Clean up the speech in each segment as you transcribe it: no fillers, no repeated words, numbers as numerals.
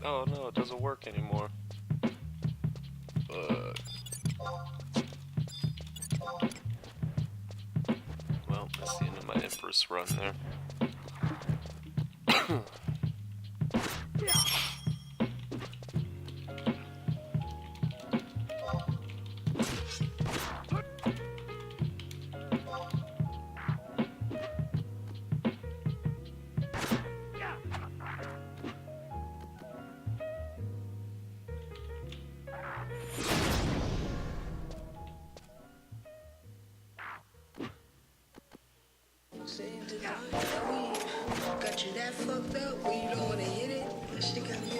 Oh no, it doesn't work anymore. Well, that's the end of my Empress run there. Got you that fucked up when you don't wanna hit it. That shit got me.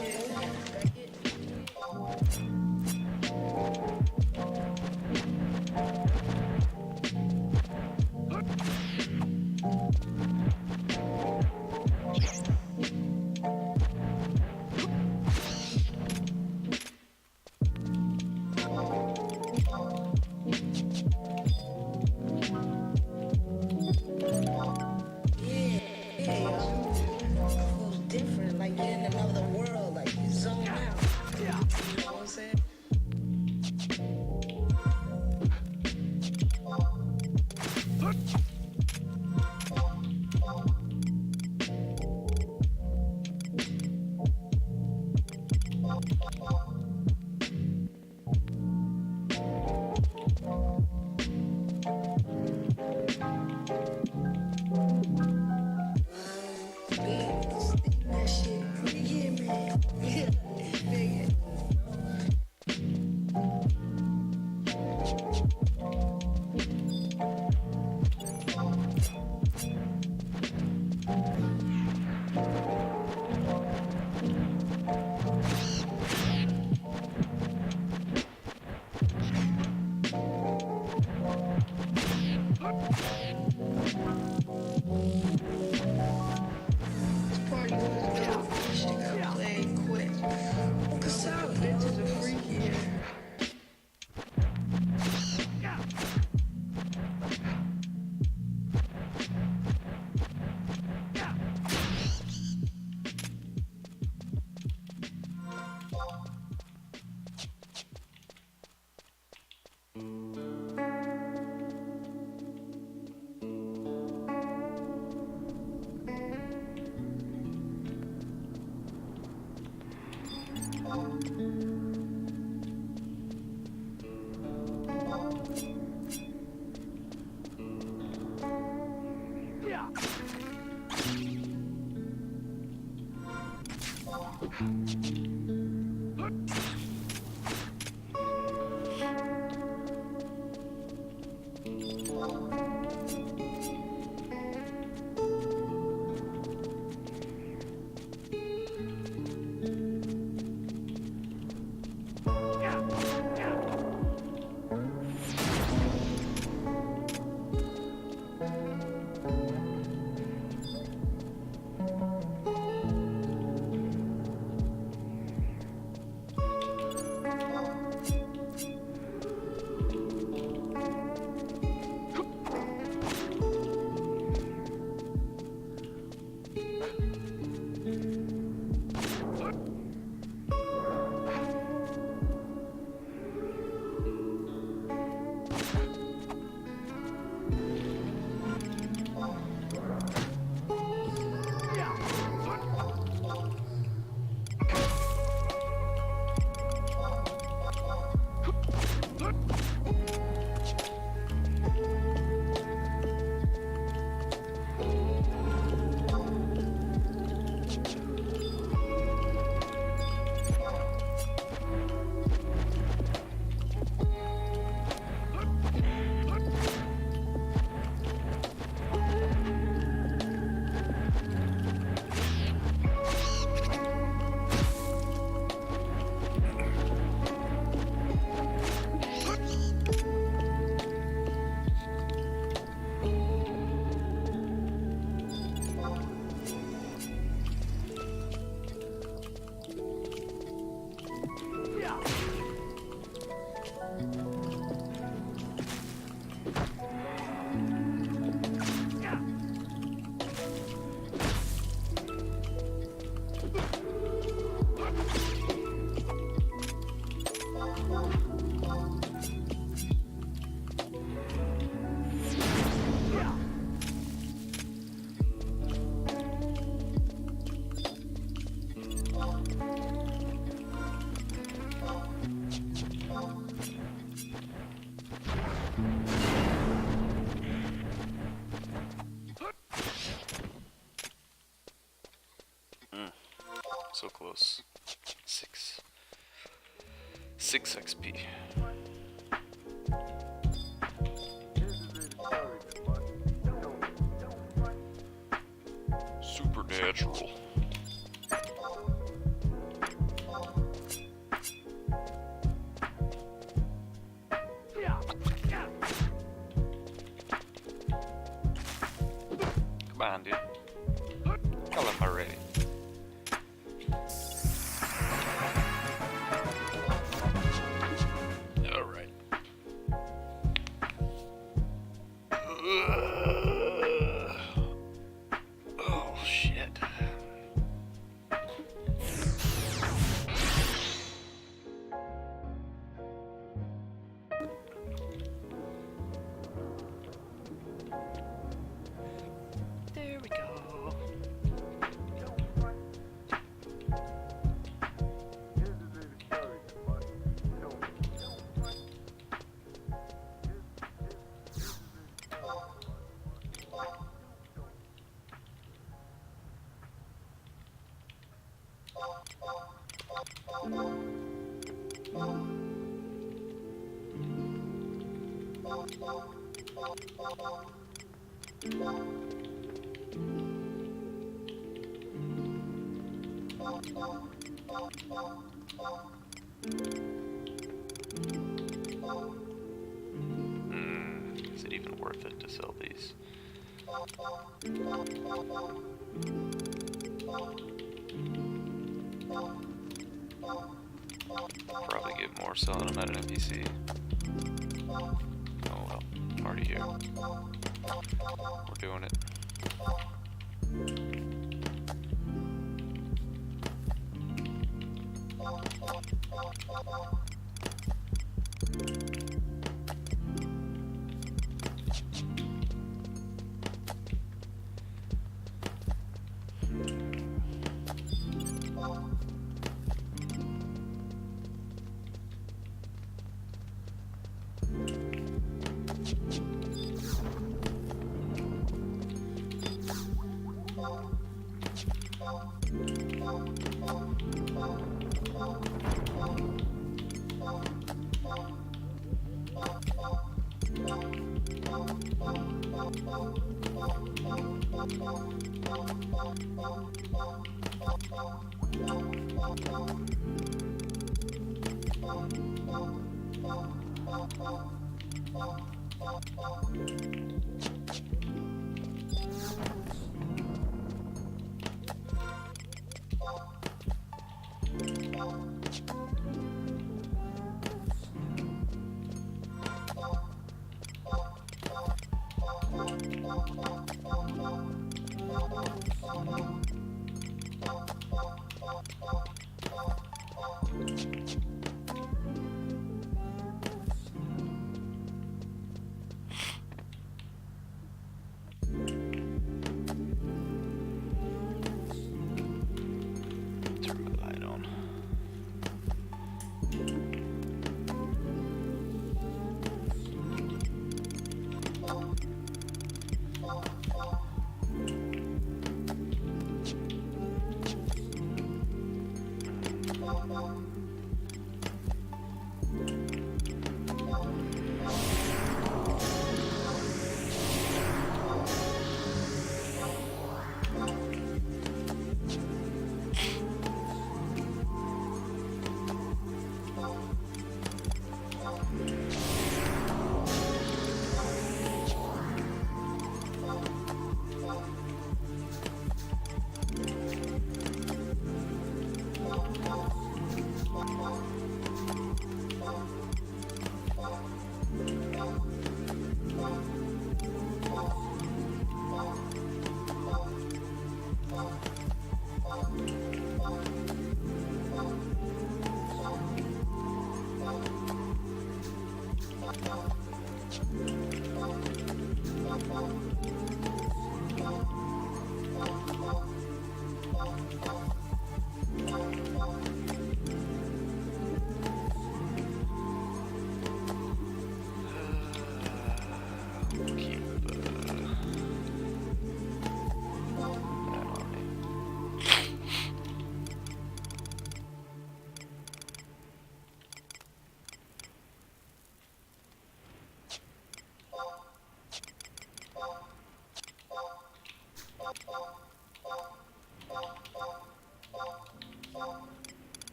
Different, like you're in another world, like you zone out. You know what I'm saying? That shit, yeah, man. Yeah, nigga. This party was dope. This shit got played quick. Cause out, bitches are freaky here. So close. 6 XP. Supernatural. Come on, dude. Kill him already. Alright. Oh, shit. There we go. Is it even worth it to sell these? Probably get more selling them at an NPC. Oh well, I'm already here. We're doing it. Turn my light on.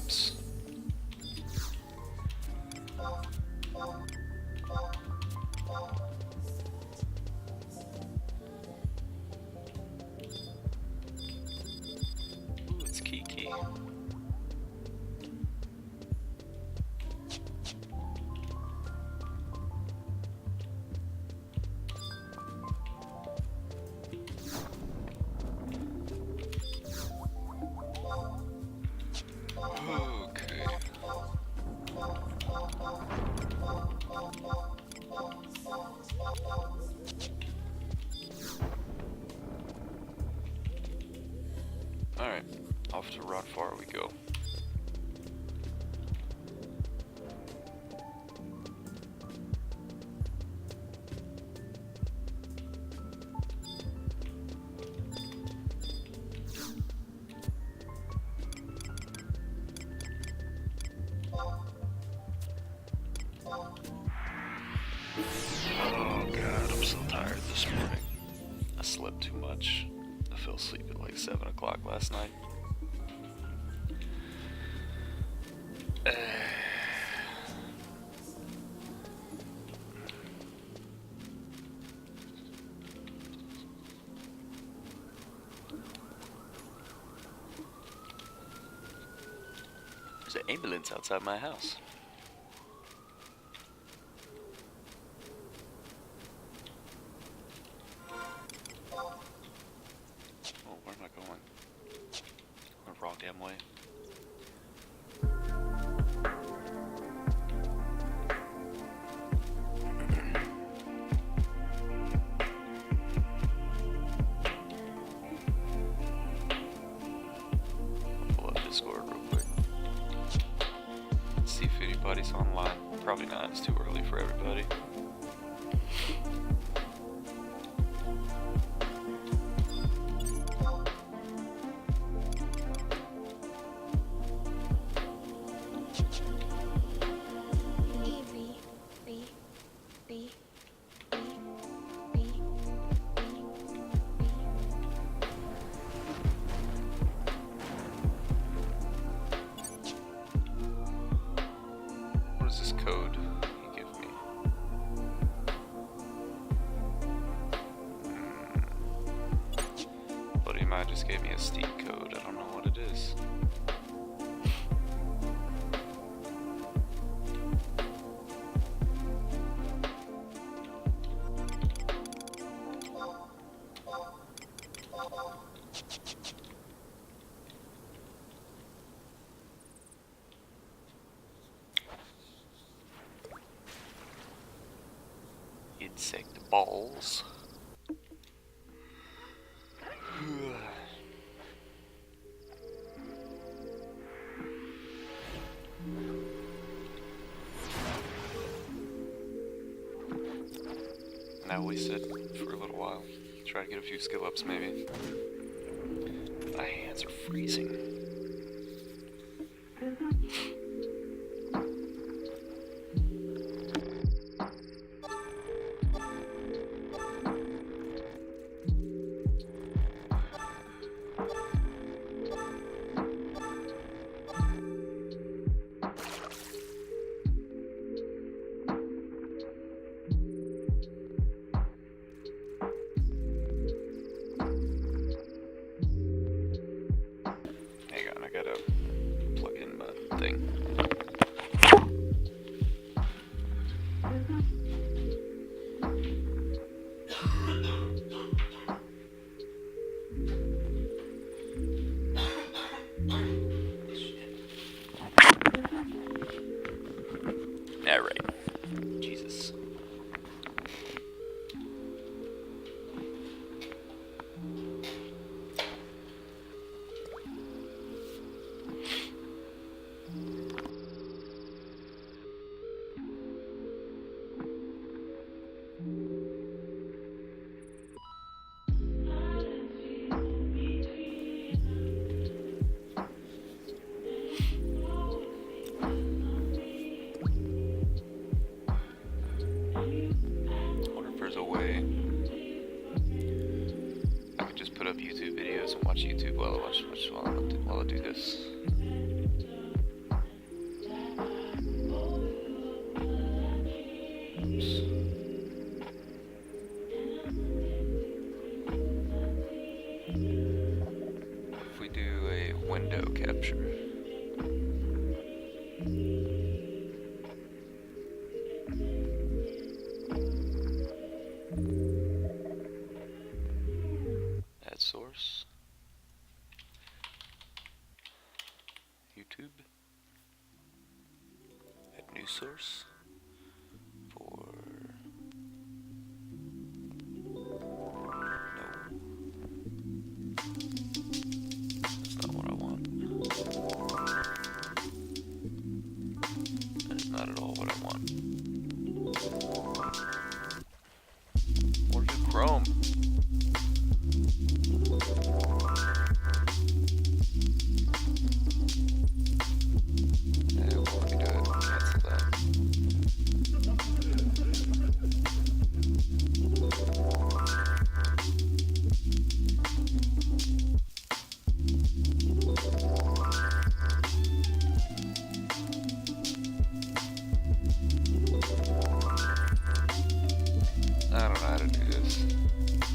Oops. Ooh, it's Kiki. Okay. Alright, off to Rodfar we go. Oh god, I'm so tired this morning. I slept too much. I fell asleep at like 7 o'clock last night. There's an ambulance outside my house. Oh, where am I going? I'm the wrong damn way. Pull up Discord real quick. See if anybody's online. Probably not, it's too early for everybody. What is this code you give me? Buddy of mine just gave me a Steam code. I don't know what it is. Insect balls. Now wasted for a little while. Try to get a few skill ups maybe. My hands are freezing. Hang on, I gotta plug in my thing. Alright. Jesus. A way I could just put up YouTube videos and watch YouTube while I do this. YouTube. Add new source for that's not what I want. That is not at all what I want. Or do Chrome. Yeah, well, let me do it. Cancel that. I don't know how to do this.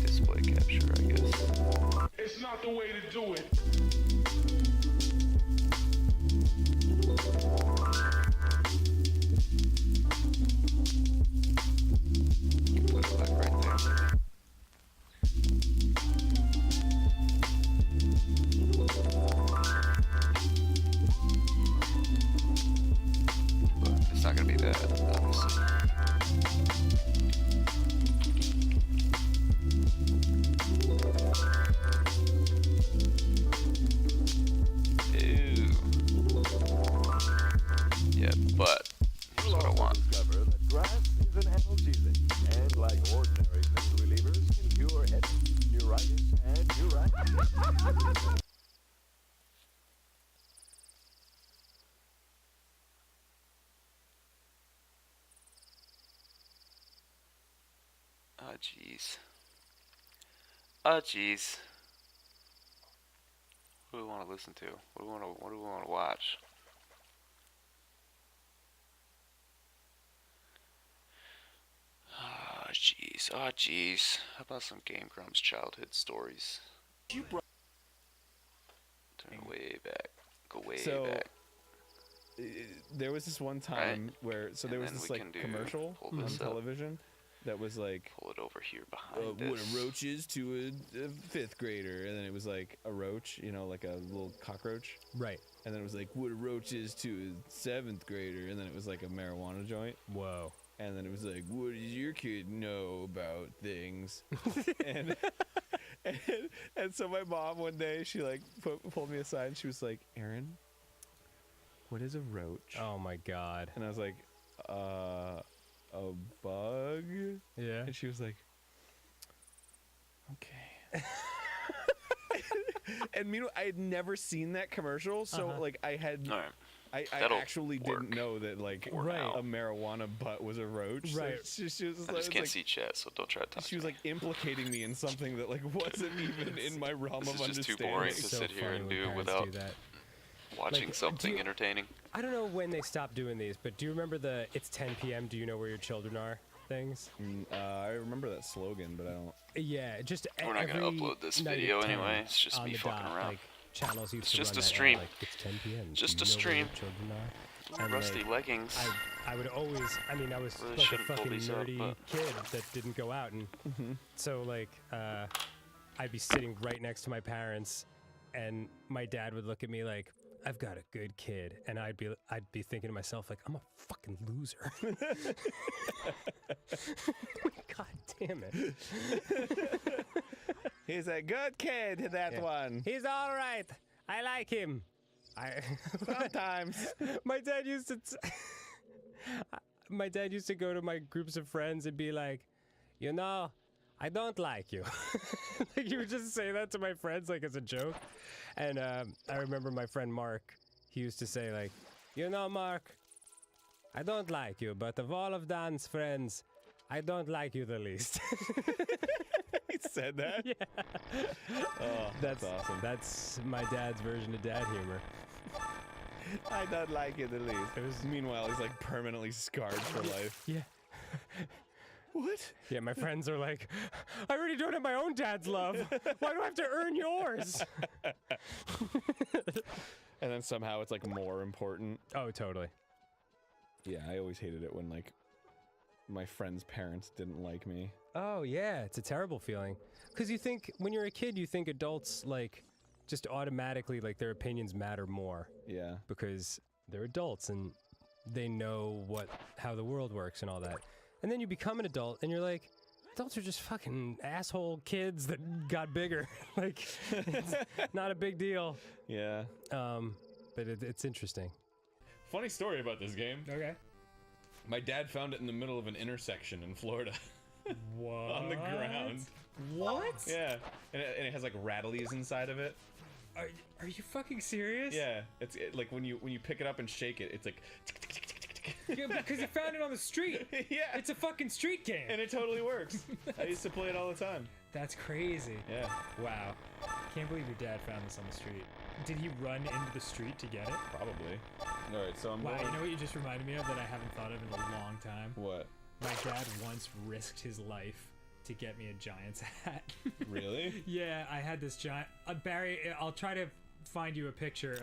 Display capture, I guess. It's not the way to do it. Put it like right there, maybe. But it's not gonna be that, obviously. Ew. Yeah, but here's what I want. Discover that grass is an analgesic, and like ordinary pain relievers, can cure headache, neuritis, and neuritis. Oh jeez. Oh jeez. What do we want to listen to? What do we want to watch? Oh jeez. Oh jeez. How about some Game Grumps childhood stories? Turn way back. Go way So, back. There was this one time where there And was then this we like can commercial pull on this up. television that was like Pull it over here behind what this. a roach is to a fifth grader, and then it was like a roach, like a little cockroach, Right. and then it was like what a roach is to a seventh grader, and then it was like a marijuana joint, Whoa. and then it was like what does your kid know about things, and, and so my mom one day she like pulled me aside and she was like, Aaron, what is a roach? Oh my God. And I was like, a bug? Yeah. And she was like, okay. And meanwhile, I had never seen that commercial, so like I had, Alright. I That'll actually work didn't know that like for now. a marijuana butt was a roach. Right. So she was I like, just can't see chat, so don't try to talk she to was me. like implicating me in something that like wasn't even in my realm This of is just too understanding. boring to So sit here funny and when do parents without do that. watching Like, something do you- entertaining. I don't know when they stopped doing these, but do you remember the "It's 10 p.m. Do you know where your children are" things? I remember that slogan, but I don't. Yeah, just We're not gonna every upload this night at video 10 anyway, it's just on me the fucking dot, around. Like, channels used It's to just run a that, stream. Like, it's 10 p.m. Just Do a you know where stream. your children are? And, Rusty like, leggings. I would always, I mean, I was Really like a shouldn't pull fucking these up, nerdy but- kid that didn't go out, and so like, I'd be sitting right next to my parents, and my dad would look at me like, "I've got a good kid," and I'd be thinking to myself like, "I'm a fucking loser." God damn it! He's a good kid, that one. He's all right. I like him. Sometimes. My dad used to. My dad used to go to my groups of friends and be like, I don't like you. Like, he would just say that to my friends like as a joke. And I remember my friend Mark. He used to say like, Mark, I don't like you, but of all of Don's friends, I don't like you the least. He said that? Yeah. Oh, that's awesome. That's my dad's version of dad humor. I don't like it the least. Meanwhile, he's like permanently scarred for life. Yeah. What? Yeah, my friends are like, I already don't have my own dad's love. Why do I have to earn yours? And then somehow it's like more important. Oh, totally. Yeah, I always hated it when like my friends' parents didn't like me. Oh, yeah, it's a terrible feeling. Because you think, when you're a kid, you think adults, like, just automatically like their opinions matter more Yeah. because they're adults and they know how the world works and all that. And then you become an adult and you're like, adults are just fucking asshole kids that got bigger. Like, it's not a big deal. Yeah. But it's interesting. Funny story about this game. Okay. My dad found it in the middle of an intersection in Florida. What? On the ground. What? Yeah. And it has like rattlies inside of it. Are you fucking serious? Yeah. Like when you pick it up and shake it, it's like. Yeah, because you found it on the street. Yeah. It's a fucking street game. And it totally works. I used to play it all the time. That's crazy. Yeah. Wow. Can't believe your dad found this on the street. Did he run into the street to get it? Probably. All right. So I'm Wow, going. you know what you just reminded me of that I haven't thought of in a long time? What? My dad once risked his life to get me a Giants hat. Really? Yeah, I had this giant... Barry, I'll try to find you a picture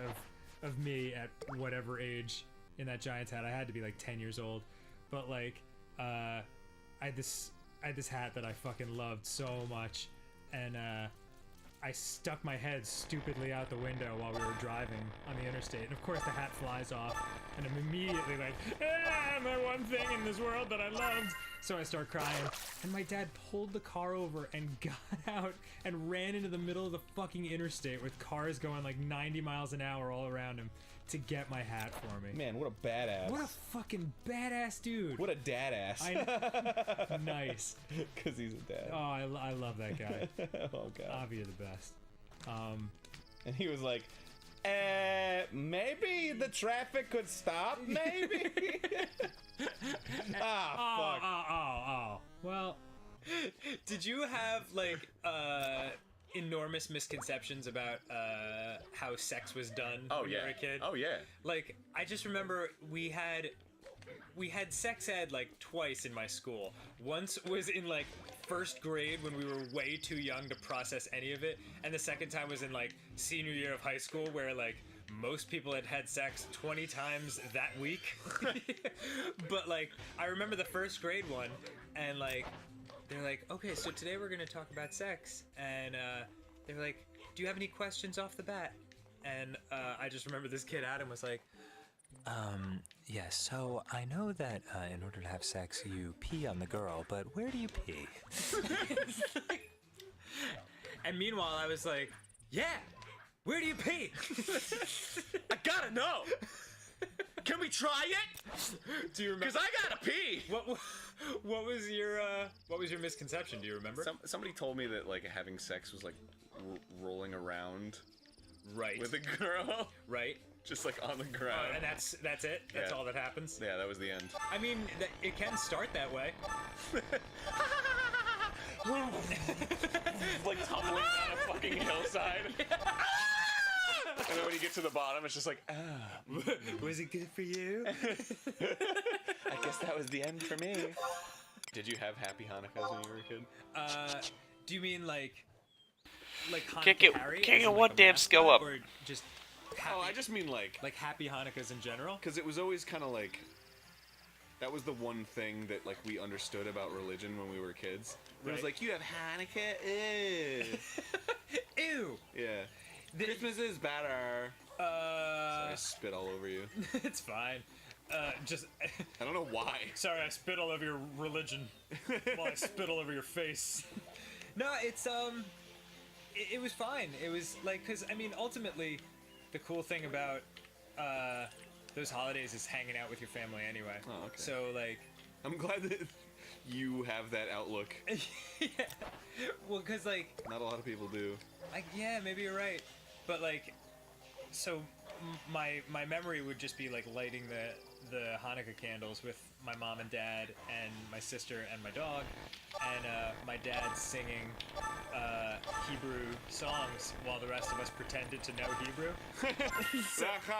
of me at whatever age in that Giants hat. I had to be like 10 years old. But like, I had this hat that I fucking loved so much. And I stuck my head stupidly out the window while we were driving on the interstate. And of course the hat flies off. And I'm immediately like, my one thing in this world that I loved. So I start crying. And my dad pulled the car over and got out and ran into the middle of the fucking interstate with cars going like 90 miles an hour all around him to get my hat for me. Man, what a badass. What a fucking badass dude. What a dad ass. Nice. Because he's a dad. Oh, I love that guy. Oh, God. Avi, you're the best. And he was like, maybe the traffic could stop, maybe? Fuck. Oh. Well, Did you have like enormous misconceptions about how sex was done when you were a kid? Oh, yeah. Like, I just remember we had sex ed like twice in my school. Once was in like first grade when we were way too young to process any of it, and the second time was in like senior year of high school where like most people had sex 20 times that week. But like, I remember the first grade one, and like, they're like, okay, so today we're gonna talk about sex, and they're like, do you have any questions off the bat? And I just remember this kid Adam was like, yes, so I know that in order to have sex you pee on the girl, but where do you pee? and meanwhile I was like, yeah, where do you pee? I gotta know. Can we try it? Do you remember? Because I gotta pee! What was your misconception? Do you remember? Somebody told me that, like, having sex was like rolling around Right. with a girl. Right. Just, like, on the ground. And that's it? That's Yeah. all that happens? Yeah, that was the end. I mean, it can start that way. Like, tumbling down a fucking hillside. And then when you get to the bottom, it's just like, Was it good for you? I guess that was the end for me. Did you have happy Hanukkahs when you were a kid? Do you mean like Can't Hanukkah get- Harry? can't as get in, one like, a damn skill mascot, up. Or just happy, Oh, I just mean, like happy Hanukkahs in general? because it was always kind of like, that was the one thing that, like, we understood about religion when we were kids. It was Right. like, you have Hanukkah? Ew. Ew. Yeah. Christmas is better. I spit all over you. It's fine. Just I don't know why. sorry, I spit all over your religion while I spit all over your face. No, it's it was fine. It was like, because I mean, ultimately, the cool thing about those holidays is hanging out with your family anyway. Oh, okay. So like, I'm glad that you have that outlook. yeah. Well, because like, Not a lot of people do. yeah, maybe you're right, but like, so my memory would just be like lighting the Hanukkah candles with my mom and dad and my sister and my dog, and my dad singing Hebrew songs while the rest of us pretended to know Hebrew. That's exactly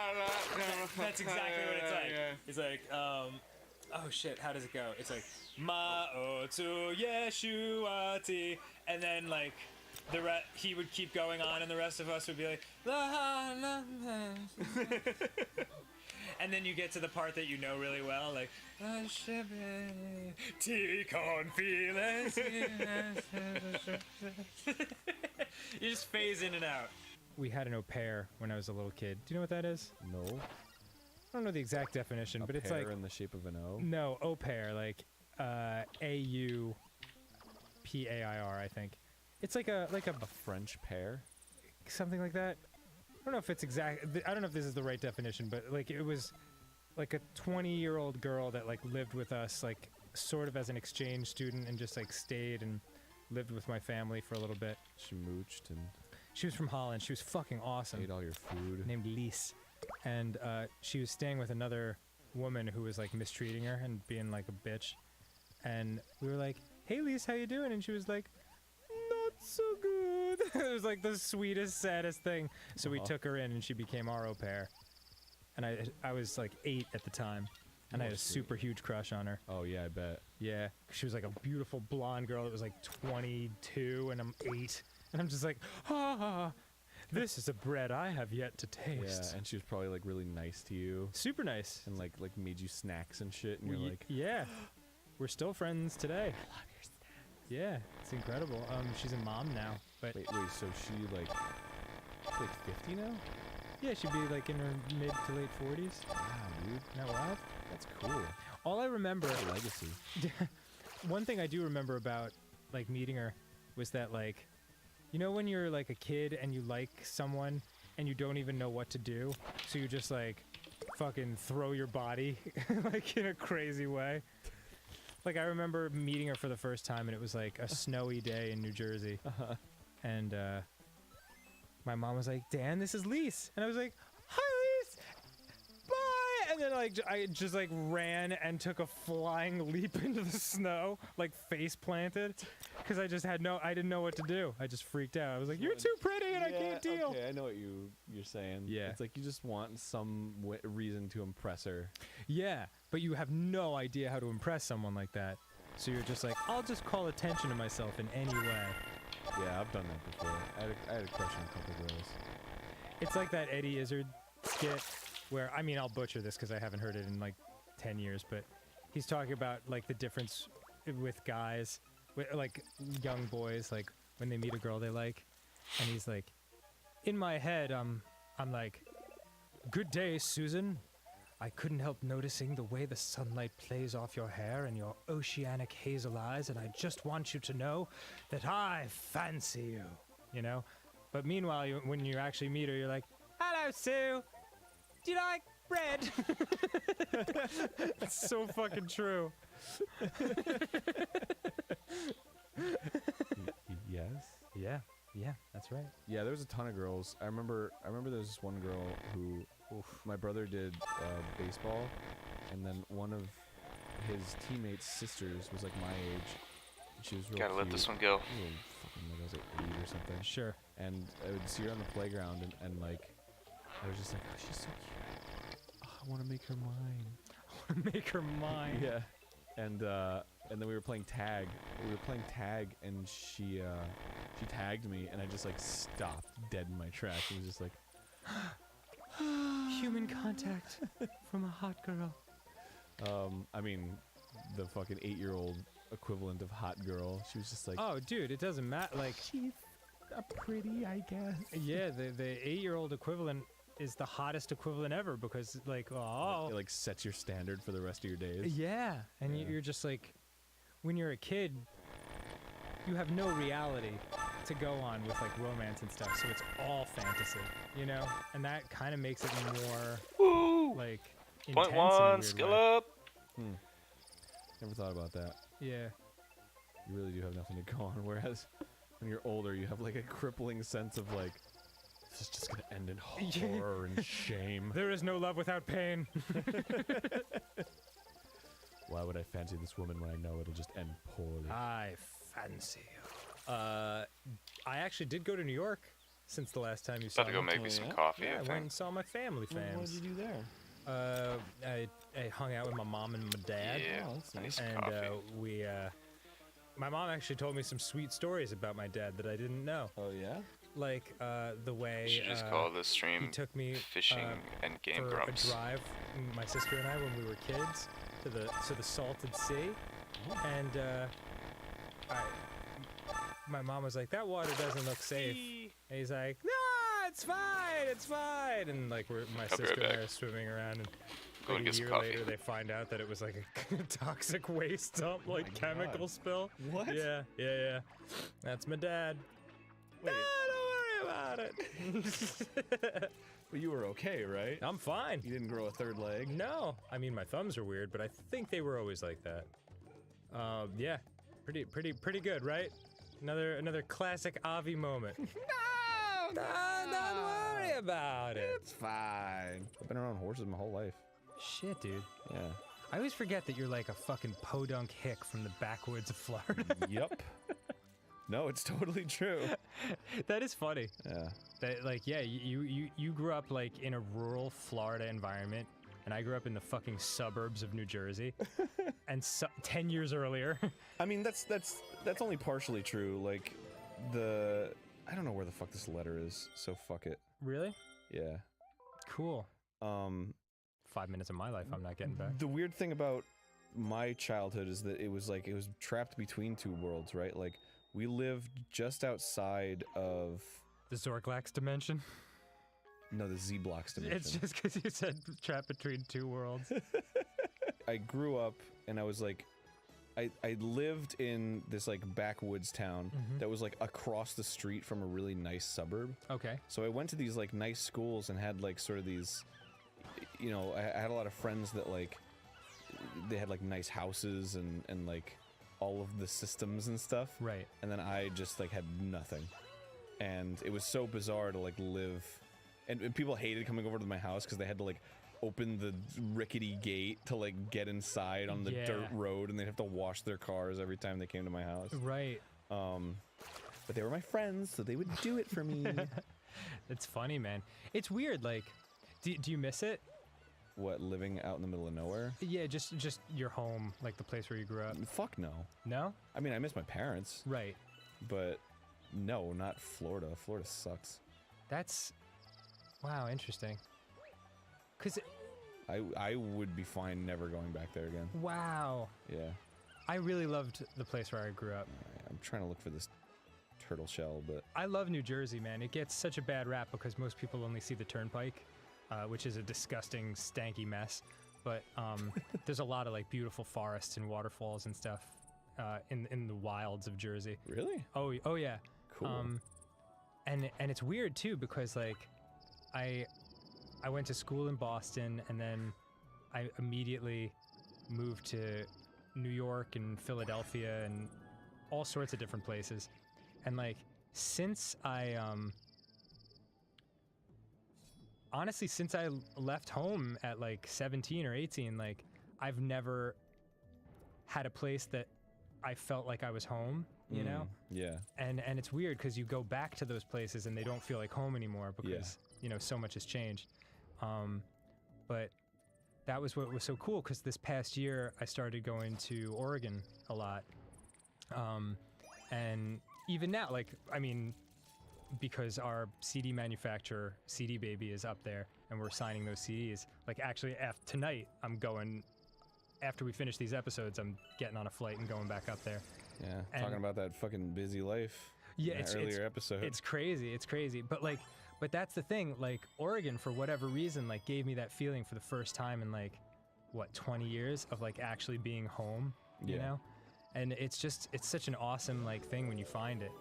what it's like. It's like, oh shit, how does it go? It's like, Ma'otu Yeshuati, and then like, he would keep going on, and the rest of us would be like, la, la, la. And then you get to the part that you know really well, like, Tikon Feelings. You just phase in and out. we had an au pair when I was a little kid. Do you know what that is? No. I don't know the exact definition, A but it's pear like in the shape of an O. no au pair, like AUPAIR, I think. It's like a A French pear. something like that. I don't know if it's exact. I don't know if this is the right definition, but like it was like a 20-year-old girl that like lived with us, like sort of as an exchange student, and just like stayed and lived with my family for a little bit. She mooched and She was from Holland. She was fucking awesome. ate all your food. Named Lise, and she was staying with another woman who was like mistreating her and being like a bitch. And we were like, "Hey, Lise, how you doing?" And she was like, "Not so good." It was like the sweetest, saddest thing. So we took her in, and she became our au pair. And I was like 8 at the time, and I had a super huge crush on her. Oh yeah, I bet. Yeah, she was like a beautiful blonde girl that was like 22, and I'm 8, and I'm just like, ah, this is a bread I have yet to taste. Yeah, and she was probably like really nice to you Super nice. and like made you snacks and shit, and you're like, yeah, we're still friends today. I love your snacks. Yeah, it's incredible. She's a mom now, but wait, so she like 50 now? yeah, she'd be like in her mid to late 40s. Wow, dude, Isn't that wild? that's cool. All I remember, What a legacy. one thing I do remember about like meeting her was that like, you know when you're like a kid and you like someone and you don't even know what to do, so you just like fucking throw your body like in a crazy way. Like I remember meeting her for the first time, and it was like a snowy day in New Jersey, and my mom was like, "Dan, this is Lise," and I was like, "Hi, Lise, bye," and then like I just like ran and took a flying leap into the snow, like face planted, because I didn't know what to do. I just freaked out. I was like, "You're too pretty, and I can't deal." Okay, I know what you're saying. Yeah. It's like you just want some reason to impress her. Yeah, but you have no idea how to impress someone like that. So you're just like, I'll just call attention to myself in any way. Yeah, I've done that before. I had a crush on a couple girls. It's like that Eddie Izzard skit where, I mean, I'll butcher this because I haven't heard it in like 10 years, but he's talking about like the difference with guys, with, like young boys, like when they meet a girl they like, and he's like, in my head, I'm like, "Good day, Susan. I couldn't help noticing the way the sunlight plays off your hair and your oceanic hazel eyes, and I just want you to know that I fancy you," you know? But meanwhile, when you actually meet her, you're like, "Hello, Sue. Do you like bread?" It's so fucking true. Yes. Yeah, that's right. Yeah, there was a ton of girls. I remember there was this one girl who my brother did baseball, and then one of his teammates' sisters was like my age. And she was real Gotta let cute. this one go. Real fucking, like I was like 8 or something. Sure. And I would see her on the playground, and like I was just like, "Oh, she's so cute. Oh, I want to make her mine." Make her mine. Yeah. And then we were playing tag. And she tagged me, and I just like stopped dead in my tracks. It was just like, Human contact from a hot girl. I mean, the fucking 8-year-old equivalent of hot girl. She was just like, Oh, dude, it doesn't matter. Like, she's a pretty, I guess. yeah, the 8-year-old equivalent is the hottest equivalent ever because, like, oh, It like sets your standard for the rest of your days. yeah, and Yeah. you're just like, when you're a kid, you have no reality to go on with like romance and stuff, so it's all fantasy, you know, and that kind of makes it more Woo! like intense Point in a one, weird skill way. up. Never thought about that. Yeah, You really do have nothing to go on. Whereas when you're older, you have like a crippling sense of like, this is just gonna end in horror and shame. there is no love without pain. Why would I fancy this woman when I know it'll just end poorly? I fancy you. I actually did go to New York since the last time you saw About to go me. make me some coffee, Yeah, I I went think. and saw my family fams. you do there? I hung out with my mom and my dad, Yeah, Oh, that's I need nice. some and coffee. my mom actually told me some sweet stories about my dad that I didn't know, Oh yeah. like the way You should just call this he stream took me Fishing and Game for Grumps. a drive, my sister and I, when we were kids, to the salted sea, and my mom was like, "That water doesn't look safe," and he's like, "No, it's fine. And like my I'll be sister right and I back. are swimming around, and Go like and a get some year coffee. later they find out that it was like a toxic waste dump, like my chemical God. spill. What? Yeah. That's my dad. Wait. No, don't worry about it. But you were okay, right? I'm fine. You didn't grow a third leg. No, I mean my thumbs are weird, but I think they were always like that. Yeah, pretty good, right? Another classic Avi moment. No, don't worry about it. It's fine. I've been around horses my whole life. Shit, dude. Yeah. I always forget that you're like a fucking podunk hick from the backwoods of Florida. Yep. No, it's totally true. That is funny. Yeah. That like, yeah, you grew up like in a rural Florida environment, and I grew up in the fucking suburbs of New Jersey. And 10 years earlier. I mean, that's only partially true. Like, I don't know where the fuck this letter is, so fuck it. Really? Yeah. Cool. 5 minutes of my life I'm not getting back. The weird thing about my childhood is that it was trapped between two worlds, right? Like, we lived just outside of The Zorglax dimension? the Z-Blocks dimension. It's just because you said trapped between two worlds. I grew up and I was like, I lived in this like backwoods town that was like across the street from a really nice suburb. Okay. So I went to these like nice schools and had like sort of these, you know, I had a lot of friends that like, they had like nice houses and like all of the systems and stuff. Right. And then I just like had nothing. And it was so bizarre to like live, and people hated coming over to my house because they had to like open the rickety gate to like get inside on the dirt road, and they'd have to wash their cars every time they came to my house. Right. But they were my friends, so they would do it for me. It's funny, man. It's weird, like, do you miss it? What, living out in the middle of nowhere? Yeah, just your home, like the place where you grew up. Fuck no. No? I mean, I miss my parents, Right. but no, not Florida. Florida sucks. That's, wow, interesting. Cause, I would be fine never going back there again. wow. Yeah. I really loved the place where I grew up. I'm trying to look for this turtle shell, but I love New Jersey, man. It gets such a bad rap because most people only see the turnpike, which is a disgusting, stanky mess. But there's a lot of like beautiful forests and waterfalls and stuff in the wilds of Jersey. really? Oh yeah. Cool. And it's weird too because like I went to school in Boston and then I immediately moved to New York and Philadelphia and all sorts of different places. And like since I honestly since I left home at like 17 or 18, like I've never had a place that I felt like I was home, you know? Yeah. And it's weird because you go back to those places and they don't feel like home anymore because you know so much has changed. But that was what was so cool because this past year I started going to Oregon a lot, and even now, like I mean, because our CD manufacturer CD Baby is up there and we're signing those CDs. Like actually, tonight I'm going. After we finish these episodes, I'm getting on a flight and going back up there. Yeah. And- Talking about that fucking busy life. Yeah, in that earlier episode. It's crazy. It's crazy. But that's the thing. Like Oregon, for whatever reason, like gave me that feeling for the first time in like, what, 20 years of like actually being home. You Yeah. know, and it's such an awesome like thing when you find it.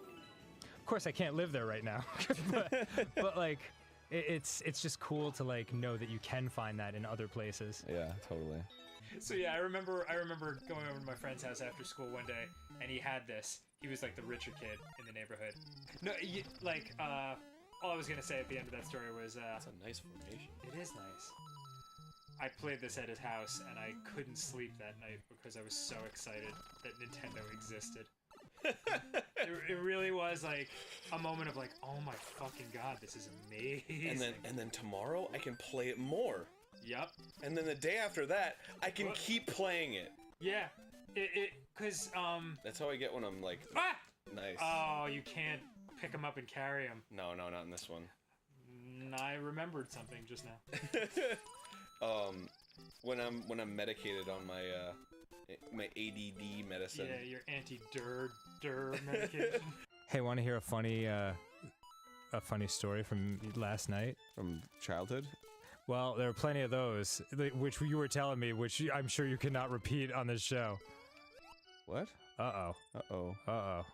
Of course, I can't live there right now, but like, it's just cool to like know that you can find that in other places. Yeah, totally. So yeah, I remember going over to my friend's house after school one day, and he had this. He was like the richer kid in the neighborhood. No, all I was gonna say at the end of that story was, That's a nice formation. it is nice. I played this at his house, and I couldn't sleep that night because I was so excited that Nintendo existed. It really was like a moment of like, oh my fucking god, this is amazing. And then tomorrow I can play it more. Yep. And then the day after that, I can keep playing it. Yeah. Cause That's how I get when I'm like, ah! nice. Oh, you can't pick him up and carry him. No, not in this one. I remembered something just now. When I'm medicated on my ADD medicine. Yeah, your anti-dir medication. Hey, want to hear a funny a funny story from last night? From childhood? Well, there are plenty of those, which you were telling me, which I'm sure you cannot repeat on this show. What? Uh-oh. Uh-oh. Uh-oh.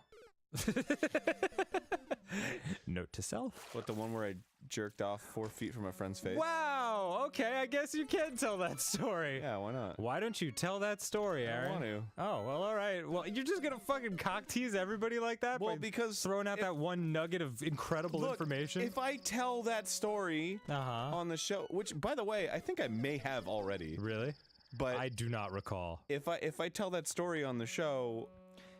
Note to self. What, the one where I jerked off 4 feet from a friend's face? Wow, okay, I guess you can tell that story. Yeah, why not? Why don't you tell that story, I Aaron? want to. Oh, well, all right. Well, you're just gonna fucking cock tease everybody like that? Well, by because throwing out that one nugget of incredible Look, information? if I tell that story on the show, which, by the way, I think I may have already. Really? But I do not recall. If I tell that story on the show,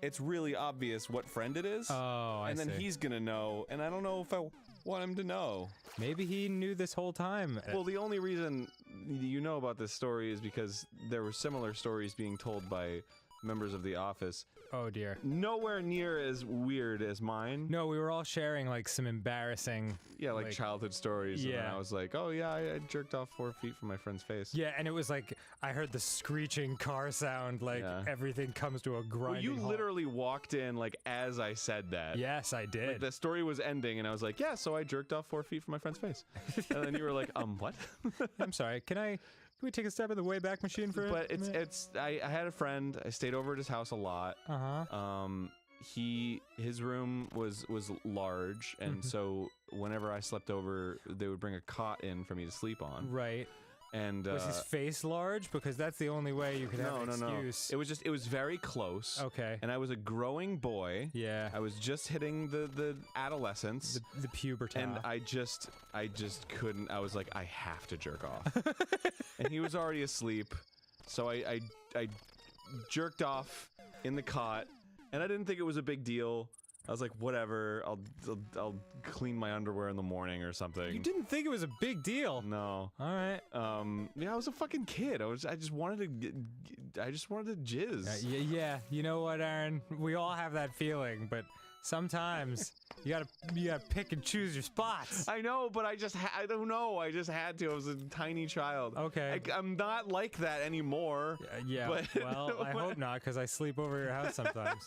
it's really obvious what friend it is. Oh, I and then see. he's gonna know, and I don't know if I want him to know. Maybe he knew this whole time. Well, the only reason you know about this story is because there were similar stories being told by members of the office. Oh dear. Nowhere near as weird as mine. No, we were all sharing like some embarrassing. Yeah, like childhood stories. And then Yeah. I was like, oh yeah, I jerked off 4 feet from my friend's face. Yeah, and it was like I heard the screeching car sound, like everything comes to a grinding Well, you halt. literally walked in like as I said that. Yes, I did. Like, the story was ending, and I was like, yeah, so I jerked off 4 feet from my friend's face. And then you were like, what? I'm sorry. Can we take a step in the Wayback Machine for But a minute? I had a friend. I stayed over at his house a lot. His room was large, and so whenever I slept over, they would bring a cot in for me to sleep on. Right. And was his face large? Because that's the only way you could have an excuse. No. It was very close. Okay. And I was a growing boy. Yeah. I was just hitting the adolescence. The puberty. And I just couldn't. I was like, I have to jerk off. And he was already asleep, so I jerked off in the cot, and I didn't think it was a big deal. I was like, whatever, I'll clean my underwear in the morning or something. You didn't think it was a big deal? No. All right. Yeah, I was a fucking kid. I just wanted to jizz. Yeah. You know what, Aaron? We all have that feeling, but sometimes you gotta pick and choose your spots. I know, but I don't know. I just had to. I was a tiny child. Okay. I'm not like that anymore. Yeah. But Well, I hope not, because I sleep over your house sometimes.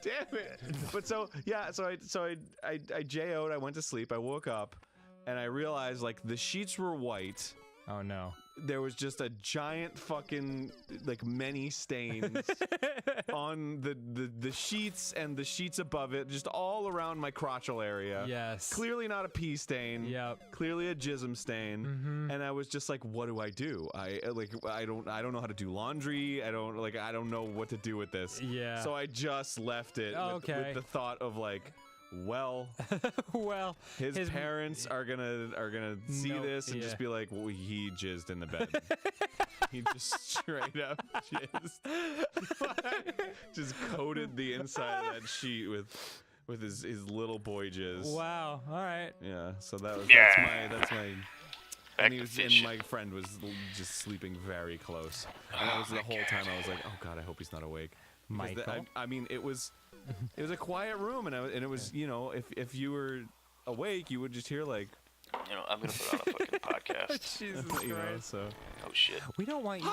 Damn it! But so I JO'd. I went to sleep. I woke up, and I realized like the sheets were white. Oh no! There was just a giant fucking like many stains on the sheets and the sheets above it, just all around my crotchal area. Yes. Clearly not a pee stain. Yep. Clearly a jism stain. Mm-hmm. And I was just like, what do I do? I don't know how to do laundry. I don't know what to do with this. Yeah. So I just left it with the thought of like, well, his parents are gonna see this and just be like, well, he jizzed in the bed. He just straight up jizzed. Just coated the inside of that sheet with his little boy jizz. Wow. All right. Yeah. So that's my. Back And, to and fishing. my friend was just sleeping very close. And that was the whole time I was like, oh god, I hope he's not awake. Because Michael? I mean, it was a quiet room, and it was, you know, if you were awake, you would just hear like, You know, I'm gonna put on a fucking podcast. Jesus you know, Christ. so Oh shit. We don't want you.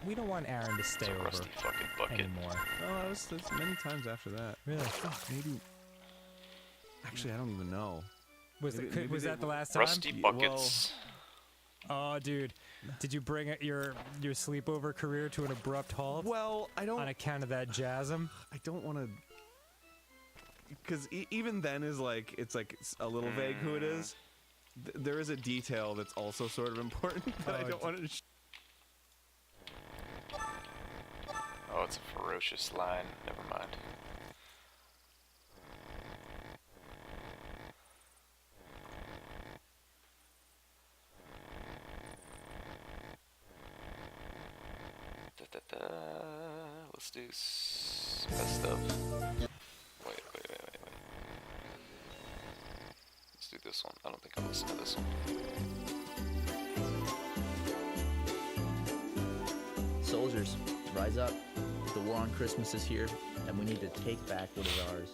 We don't want Aaron to stay over Rusty fucking bucket. anymore. oh, that's many times after that. Really? Maybe. Actually, I don't even know. Was Maybe was they- that the last time? Rusty buckets. Oh, dude, did you bring your sleepover career to an abrupt halt Well, I don't. on account of that jasm? I don't want to. Because even then is like it's a little vague who it is. There is a detail that's also sort of important, but I don't want to. Oh, it's a ferocious line. Never mind. Let's do best stuff. Wait. Let's do this one. I don't think I'll listen to this one. Soldiers, rise up. The war on Christmas is here, and we need to take back what is ours.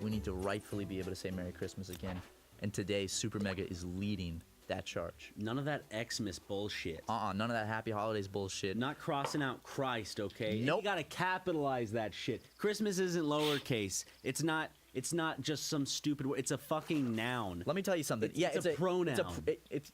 We need to rightfully be able to say Merry Christmas again. And today, Super Mega is leading that charge. None of that Xmas bullshit. None of that Happy Holidays bullshit. Not crossing out Christ, okay? Nope. You gotta capitalize that shit. Christmas isn't lowercase. It's not It's not just some stupid word. It's a fucking noun. Let me tell you something. It's a pronoun. It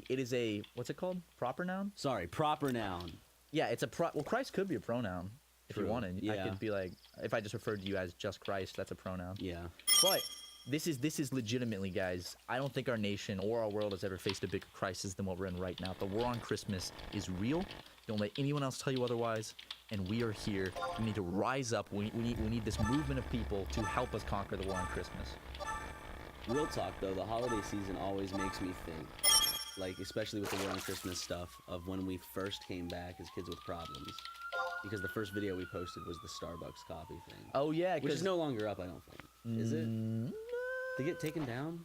is a what's it called? Proper noun? Sorry, proper noun. Yeah, it's a well, Christ could be a pronoun if you True. wanted. I Yeah. could be like, if I just referred to you as just Christ, that's a pronoun. Yeah. But this is legitimately, guys. I don't think our nation or our world has ever faced a bigger crisis than what we're in right now. The war on Christmas is real. Don't let anyone else tell you otherwise. And we are here. We need to rise up. We need this movement of people to help us conquer the war on Christmas. Real talk though, the holiday season always makes me think, like especially with the War on Christmas stuff, of when we first came back as kids with problems. Because the first video we posted was the Starbucks coffee thing. Oh yeah, which is no longer up, I don't think. Is it? Did it get taken down?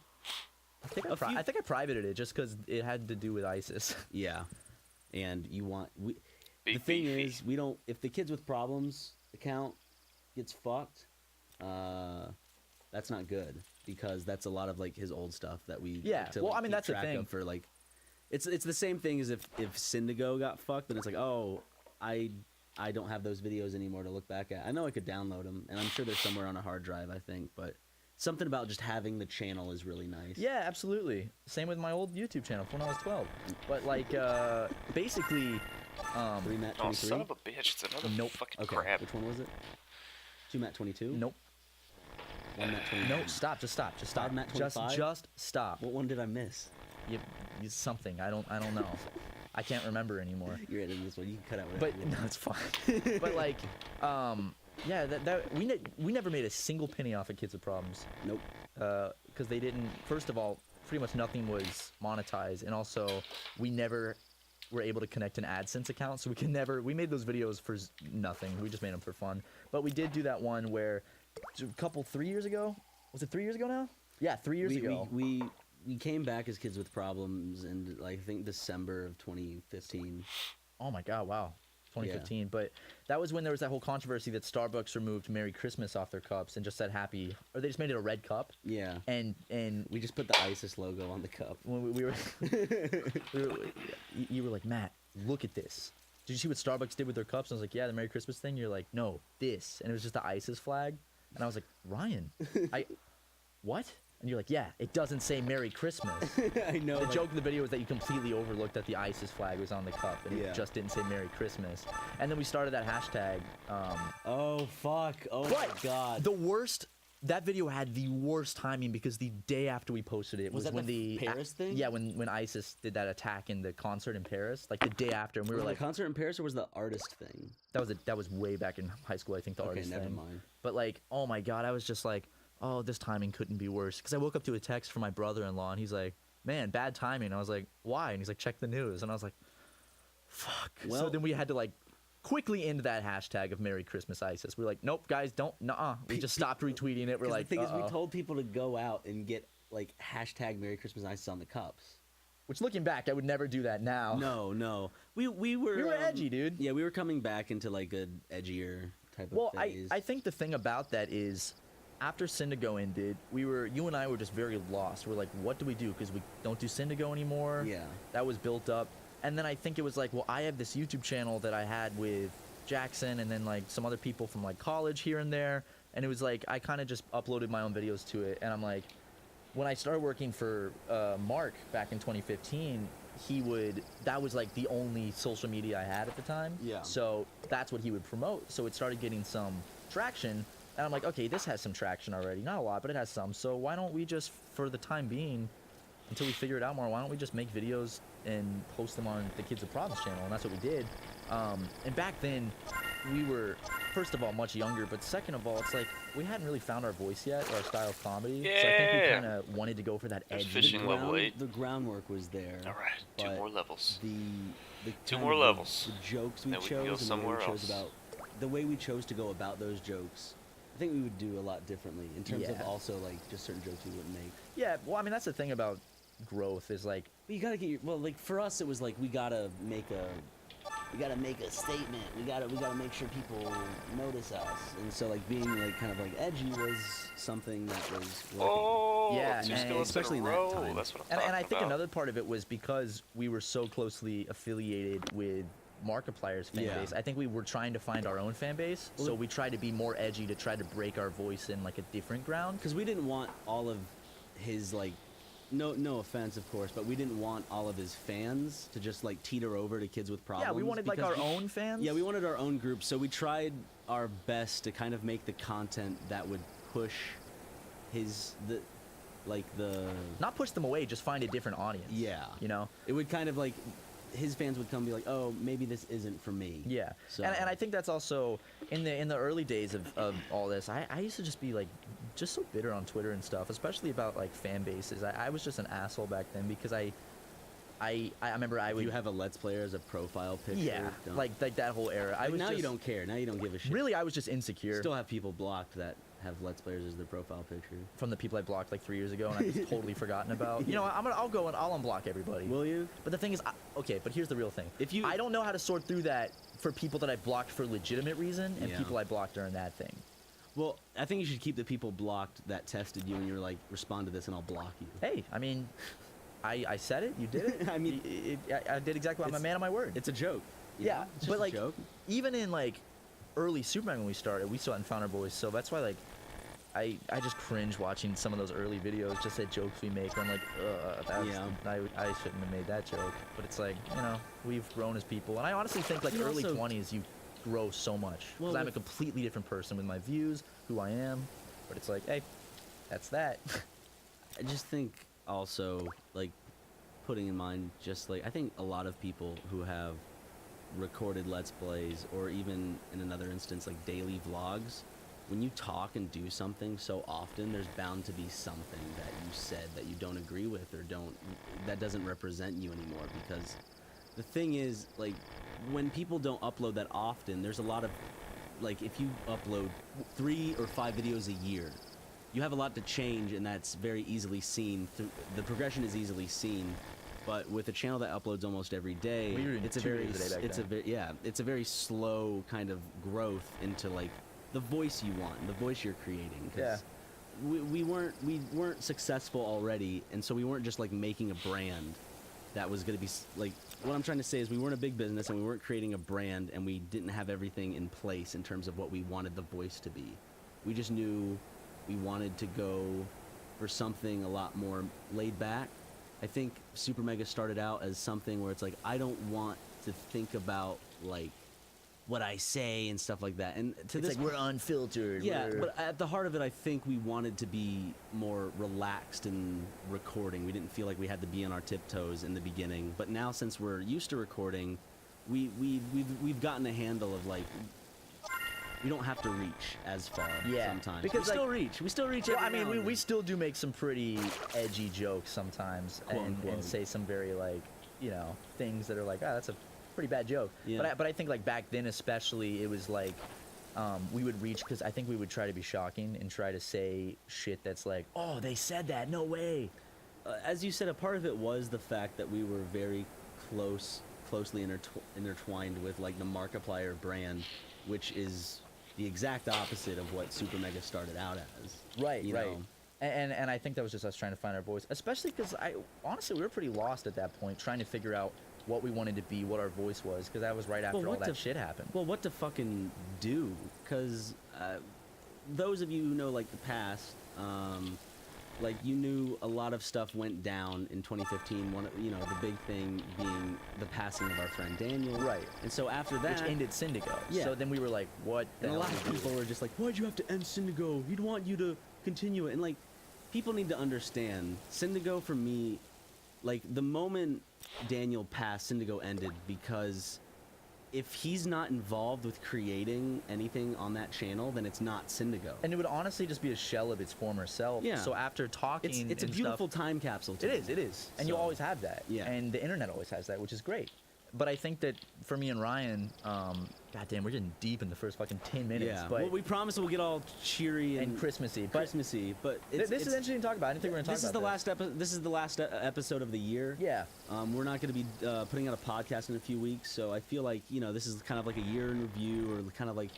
I think I privated it just because it had to do with ISIS. Yeah, and the thing is, we don't. If the kids with problems account gets fucked, that's not good because that's a lot of like his old stuff that we. Yeah, to, well, like, I mean keep that's the track thing. of for like, it's the same thing as if Syndigo got fucked, then it's like, oh, I don't have those videos anymore to look back at. I know I could download them, and I'm sure they're somewhere on a hard drive. I think, but something about just having the channel is really nice. Yeah, absolutely. Same with my old YouTube channel from when I was 12. But like, basically, 3Matt23. Oh, son of a bitch! It's another fucking crap. Which one was it? 2Matt22. Nope. 1Matt22. No, stop. Just stop. Just stop. 5Matt25? Just stop. What one did I miss? You something. I don't know. I can't remember anymore. You're editing this one. You can cut out But whatever. no, it's fine. But like, yeah, we never made a single penny off of Kids with Problems. Nope. Because they didn't. First of all, pretty much nothing was monetized, and also we never were able to connect an AdSense account, so we made those videos for nothing. We just made them for fun. But we did do that one where 3 years ago. Was it 3 years ago now? Yeah, 3 years ago. We came back as Kids with Problems in, like, I think December of 2015. Oh my god, wow. 2015. But that was when there was that whole controversy that Starbucks removed Merry Christmas off their cups and just said happy, or they just made it a red cup. Yeah. And we just put the ISIS logo on the cup. When we were, you were like, Matt, look at this. Did you see what Starbucks did with their cups? And I was like, yeah, the Merry Christmas thing. You're like, no, this. And it was just the ISIS flag. And I was like, Ryan, what? And you're like, yeah, it doesn't say Merry Christmas. I know. The joke of the video was that you completely overlooked that the ISIS flag was on the cup, and Yeah. it just didn't say Merry Christmas. And then we started that hashtag. Oh, fuck. Oh, my God. The worst... That video had the worst timing because the day after we posted it Was that when the Paris thing? Yeah, when ISIS did that attack in the concert in Paris, like the day after, and we were Was it like, the concert in Paris or was the artist thing? that was way back in high school, I think, the Okay, artist never thing. mind. But like, oh my god, I was just like, oh, this timing couldn't be worse. Because I woke up to a text from my brother-in-law, and he's like, man, bad timing. And I was like, why? And he's like, check the news. And I was like, fuck. Well- So then we had to like quickly end that hashtag of Merry Christmas ISIS. We're like, nope, guys, don't, nuh-uh. We just stopped retweeting it. We're 'Cause like, the thing is, we uh-oh. told people to go out and get, like, hashtag Merry Christmas ISIS on the cups. Which, looking back, I would never do that now. No. We were edgy, dude. Yeah, we were coming back into, like, a edgier type Well, of phase. I think the thing about that is, after Syndigo ended, you and I were just very lost. We're like, what do we do? Because we don't do Syndigo anymore. Yeah. That was built up. And then I think it was like, well, I have this YouTube channel that I had with Jackson and then like some other people from like college here and there. And it was like, I kind of just uploaded my own videos to it. And I'm like, when I started working for Mark back in 2015, that was like the only social media I had at the time. Yeah. So that's what he would promote. So it started getting some traction. And I'm like, okay, this has some traction already. Not a lot, but it has some. So why don't we just, for the time being, until we figure it out more, why don't we just make videos and post them on the Kids with Problems channel? And that's what we did. And back then, we were, first of all, much younger. But second of all, it's like, we hadn't really found our voice yet, or our style of comedy. So I think we Yeah. kind of wanted to go for that There's edge. fishing level 8. The groundwork was there. All right, 2 but more levels. The Two kind more of levels. The jokes we Then we can go chose and somewhere the way we chose else. about the way we chose to go about those jokes. I think we would do a lot differently in terms of Yeah. also like just certain jokes we wouldn't make. Yeah, well, I mean, that's the thing about growth is like, But you gotta get like for us it was like we gotta make a statement. We gotta make sure people notice us. And so like being like kind of like edgy was something that was working. Oh, Yeah, 2 and skillets especially in in a that row. time. That's what I'm and talking I think about. another part of it was because we were so closely affiliated with Markiplier's fan Yeah. base. I think we were trying to find our own fan base, so we tried to be more edgy to try to break our voice in like a different ground. Because we didn't want all of his like, no offense, of course, but we didn't want all of his fans to just like teeter over to kids with problems. Yeah, we wanted like because our own fans. Yeah, we wanted our own group, so we tried our best to kind of make the content that would push not push them away, just find a different audience. Yeah. You know? It would kind of like, his fans would come and be like, oh, maybe this isn't for me. Yeah. So- And I think that's also in the early days of all this, I used to just be like just so bitter on Twitter and stuff, especially about like fan bases. I was just an asshole back then because I remember I would You have a Let's Player as a profile picture. yeah, don't- like that whole era. I Like, was now just, you don't care. Now you don't give a shit. Really, I was just insecure. Still have people blocked that have Let's Players as their profile picture. From the people I blocked like 3 years ago and I just totally forgotten about. You know, I'll go and I'll unblock everybody. Will you? But the thing is, okay, but here's the real thing. I don't know how to sort through that for people that I blocked for legitimate reason and Yeah. people I blocked during that thing. Well, I think you should keep the people blocked that tested you and you were like, respond to this and I'll block you. Hey, I mean, I said it. You did it. I mean, I did exactly. I'm a man of my word. It's a joke. you Yeah, know? It's just but a like joke. even in like early Superman when we started, we still hadn't found our voice. So that's why like I just cringe watching some of those early videos, just that jokes we make. I'm like, I shouldn't have made that joke. But it's like, you know, we've grown as people, and I honestly think like You early also- 20s you grow so much because Well, I'm a with- completely different person with my views, who I am. But it's like, hey, that's that. I just think also, like, putting in mind, just like, I think a lot of people who have recorded Let's Plays, or even in another instance, like daily vlogs, when you talk and do something so often, there's bound to be something that you said that you don't agree with or that doesn't represent you anymore. Because the thing is, like, when people don't upload that often, there's a lot of, like, if you upload 3 or 5 videos a year, you have a lot to change, and that's very easily seen. The progression is easily seen, but with a channel that uploads almost every day, We were doing it's a 2 very, videos a day back it's a then. very, yeah, it's a very slow kind of growth into like the voice you want, the voice you're creating. 'Cause we weren't successful already, and so we weren't just like making a brand that was going to be like. What I'm trying to say is we weren't a big business, and we weren't creating a brand, and we didn't have everything in place in terms of what we wanted the voice to be. We just knew we wanted to go for something a lot more laid back. I think Super Mega started out as something where it's like, I don't want to think about like what I say and stuff like that. And to It's this, like we're unfiltered. yeah, we're- but at the heart of it, I think we wanted to be more relaxed in recording. We didn't feel like we had to be on our tiptoes in the beginning. But now, since we're used to recording, we've gotten a handle of like, we don't have to reach as far sometimes. because we like, we still reach. Well, every I mean, now we, and we then. still do make some pretty edgy jokes sometimes, Quote, and unquote. say some very like, you know, things that are like, ah, that's a pretty bad joke. Yeah. But I think like back then especially, it was like, we would reach because I think we would try to be shocking and try to say shit that's like, oh, they said that, no way. As you said, a part of it was the fact that we were very closely intertwined with like the Markiplier brand, which is the exact opposite of what Super Mega started out as. Right, you right. know? And I think that was just us trying to find our voice, especially because honestly we were pretty lost at that point, trying to figure out what we wanted to be, what our voice was, because that was right after all that shit happened. Well, what to fucking do? Because those of you who know like the past, like you knew a lot of stuff went down in 2015. You know, the big thing being the passing of our friend Daniel. Right. And so after that, Which ended Syndigo. Yeah. So then we were like, what the and a hell lot do of we do? people were just like, why'd you have to end Syndigo? He'd want you to continue it. And like, people need to understand, Syndigo for me, like the moment Daniel passed, Syndigo ended, because if he's not involved with creating anything on that channel, then it's not Syndigo. And it would honestly just be a shell of its former self. Yeah. So after talking, It's a and beautiful stuff, time capsule. To It me. is, and you'll So- always have that. Yeah. And the internet always has that, which is great. But I think that for me and Ryan, goddamn, we're getting deep in the first fucking 10 minutes. Yeah. But Well, we promise we'll get all cheery and Christmassy. But Christmassy, but this is interesting to talk about. I didn't think we were going to talk about This is the last episode of the year. Yeah. We're not going to be putting out a podcast in a few weeks, so I feel like this is kind of like a year in review, or kind of like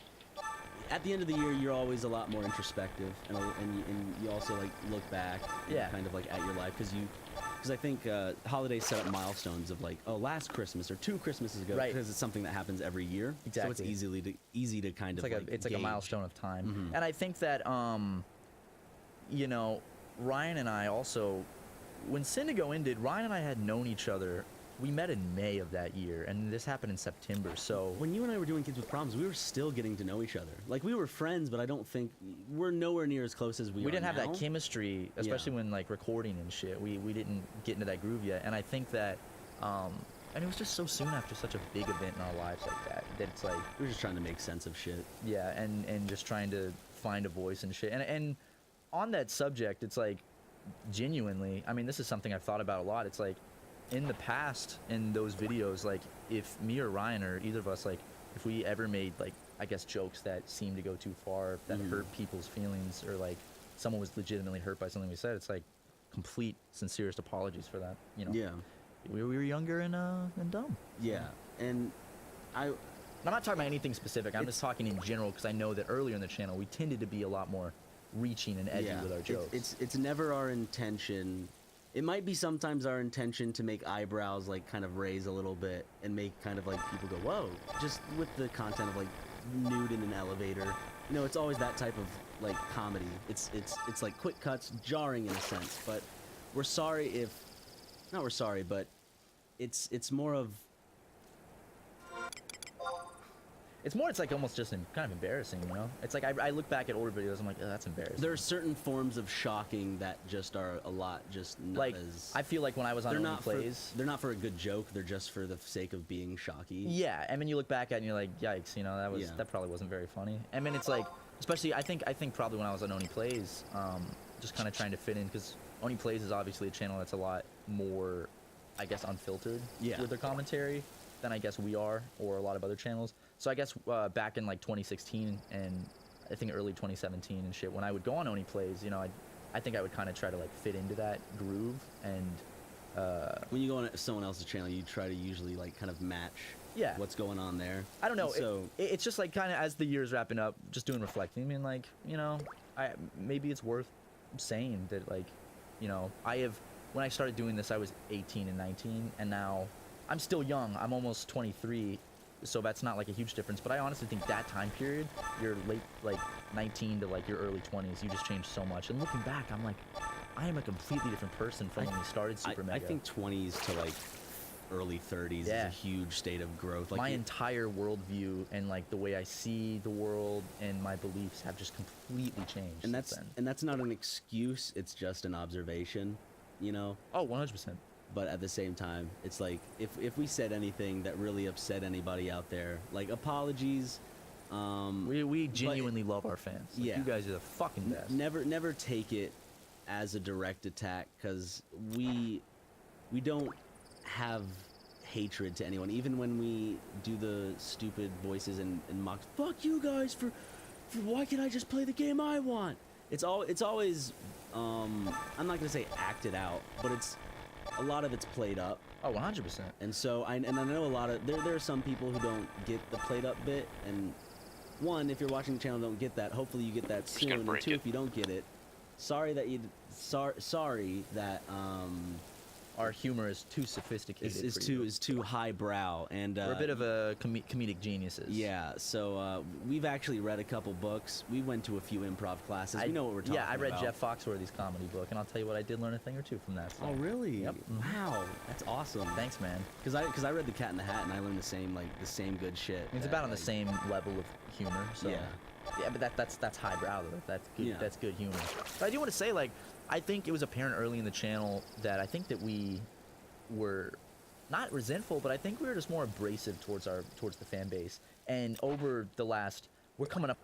at the end of the year, you're always a lot more introspective, and you also like look back, and Yeah. kind of like at your life, because because I think holidays set up milestones of like, oh, last Christmas or 2 Christmases ago, Right. because it's something that happens every year. So it's Exactly. easy to kind It's of like it's like a gauge. milestone of time. And I think that you know, Ryan and I also, when Syndigo ended, Ryan and I had known each other. We met in May of that year, and this happened in September. So When you and I were doing Kids with Problems, we were still getting to know each other. Like, we were friends, but I don't think we're nowhere near as close as we are didn't have now. that chemistry, especially when like recording and shit. We didn't get into that groove yet, and I think that and it was just so soon after such a big event in our lives like that it's like we were just trying to make sense of shit. Yeah, and just trying to find a voice and shit. And on that subject, it's like genuinely, I mean, this is something I've thought about a lot. It's like in the past, in those videos, like if me or Ryan or either of us, like if we ever made like, I guess, jokes that seemed to go too far, that hurt people's feelings, or like someone was legitimately hurt by something we said, it's like complete sincerest apologies for that, you know. Yeah. We were younger and dumb. Yeah, and I'm not talking about anything specific. I'm just talking in general, because I know that earlier in the channel we tended to be a lot more reaching and edgy with our jokes. It's never our intention. It might be sometimes our intention to make eyebrows like kind of raise a little bit and make kind of like people go, whoa, just with the content of like nude in an elevator. You know, it's always that type of like comedy. It's like quick cuts, jarring in a sense, but we're sorry if not we're sorry, but it's more of it's like almost just kind of embarrassing, you know. It's like I look back at older videos, I'm like, oh, that's embarrassing. there are certain forms of shocking that just are a lot just not Like, as I feel like when I was on they're Only not Plays, they're not for a good joke, they're just for the sake of being shocky. yeah, and then you look back at it and you're like, yikes, you know, Yeah. that probably wasn't very funny. I mean, it's like, especially I think probably when I was on Only Plays, just kind of trying to fit in, because Only Plays is obviously a channel that's a lot more, I guess, unfiltered with their commentary than I guess we are, or a lot of other channels. So I guess back in like 2016 and I think early 2017 and shit, when I would go on Only Plays, you know, I think I would kind of try to like fit into that groove. And when you go on someone else's channel, you try to usually like kind of match what's going on there. I don't know. So It's just like kind of as the year's wrapping up, just doing reflecting. I mean, like, you know, maybe it's worth saying that, like, you know, when I started doing this, I was 18 and 19, and now I'm still young. I'm almost 23, so that's not like a huge difference. But I honestly think that time period, your late like 19 to like your early 20s, you just changed so much. And looking back, I'm like, I am a completely different person from when we started Super Mega. I think 20s to like early 30s is a huge state of growth. Like my entire worldview and like the way I see the world and my beliefs have just completely changed. and since then. that's not an excuse. It's just an observation, you know. Oh, 100%. But at the same time, it's like if we said anything that really upset anybody out there, like apologies. We genuinely love our fans. Like, yeah, you guys are the fucking best. Never take it as a direct attack, because we don't have hatred to anyone. Even when we do the stupid voices and mock, fuck you guys for why can't I just play the game I want? It's always I'm not gonna say acted out, but a lot of it's played up. Oh, 100%. And so I know a lot of there are some people who don't get the played up bit, and one, if you're watching the channel, don't get that. Hopefully you get that soon. And two, if you don't get it, sorry that our humor is too sophisticated. is too highbrow, and we're a bit of a comedic geniuses. Yeah, so we've actually read a couple books. We went to a few improv classes. We know what we're talking about. Yeah, I read Jeff Foxworthy's comedy book, and I'll tell you what, I did learn a thing or two from that. So. Oh, really? Yep. Wow, that's awesome. Thanks, man. Because I read The Cat in the Hat, and I learned the same good shit. It's about on the same level of humor. So. Yeah. Yeah, but that's highbrow though. That's good. Yeah. That's good humor. But I do want to say, like, I think it was apparent early in the channel that I think that we were not resentful, but I think we were just more abrasive towards the fan base. And over the last, we're coming up.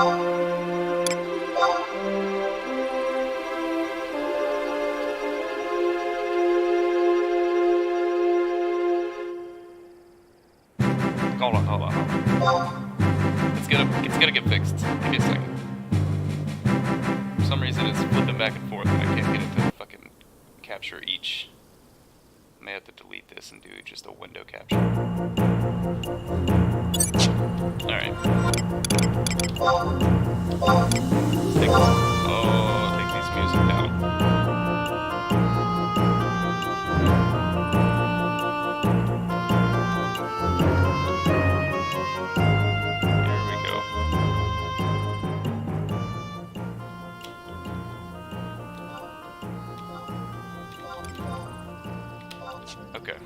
Hold on, hold on, hold on. It's gonna get fixed. Give me a second. For some reason it's flipping back and forth and I can't get it to fucking capture each. I may have to delete this and do just a window capture. Alright. Take these music down. Here we go. Okay.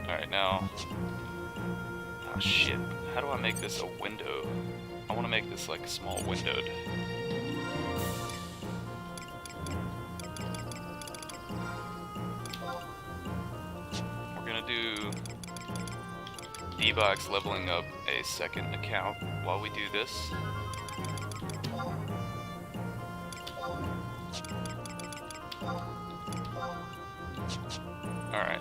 Alright, now. Oh shit. How do I make this a window? I want to make this like small windowed. We're gonna do D-Box leveling up a second account while we do this. Alright.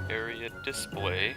Area display.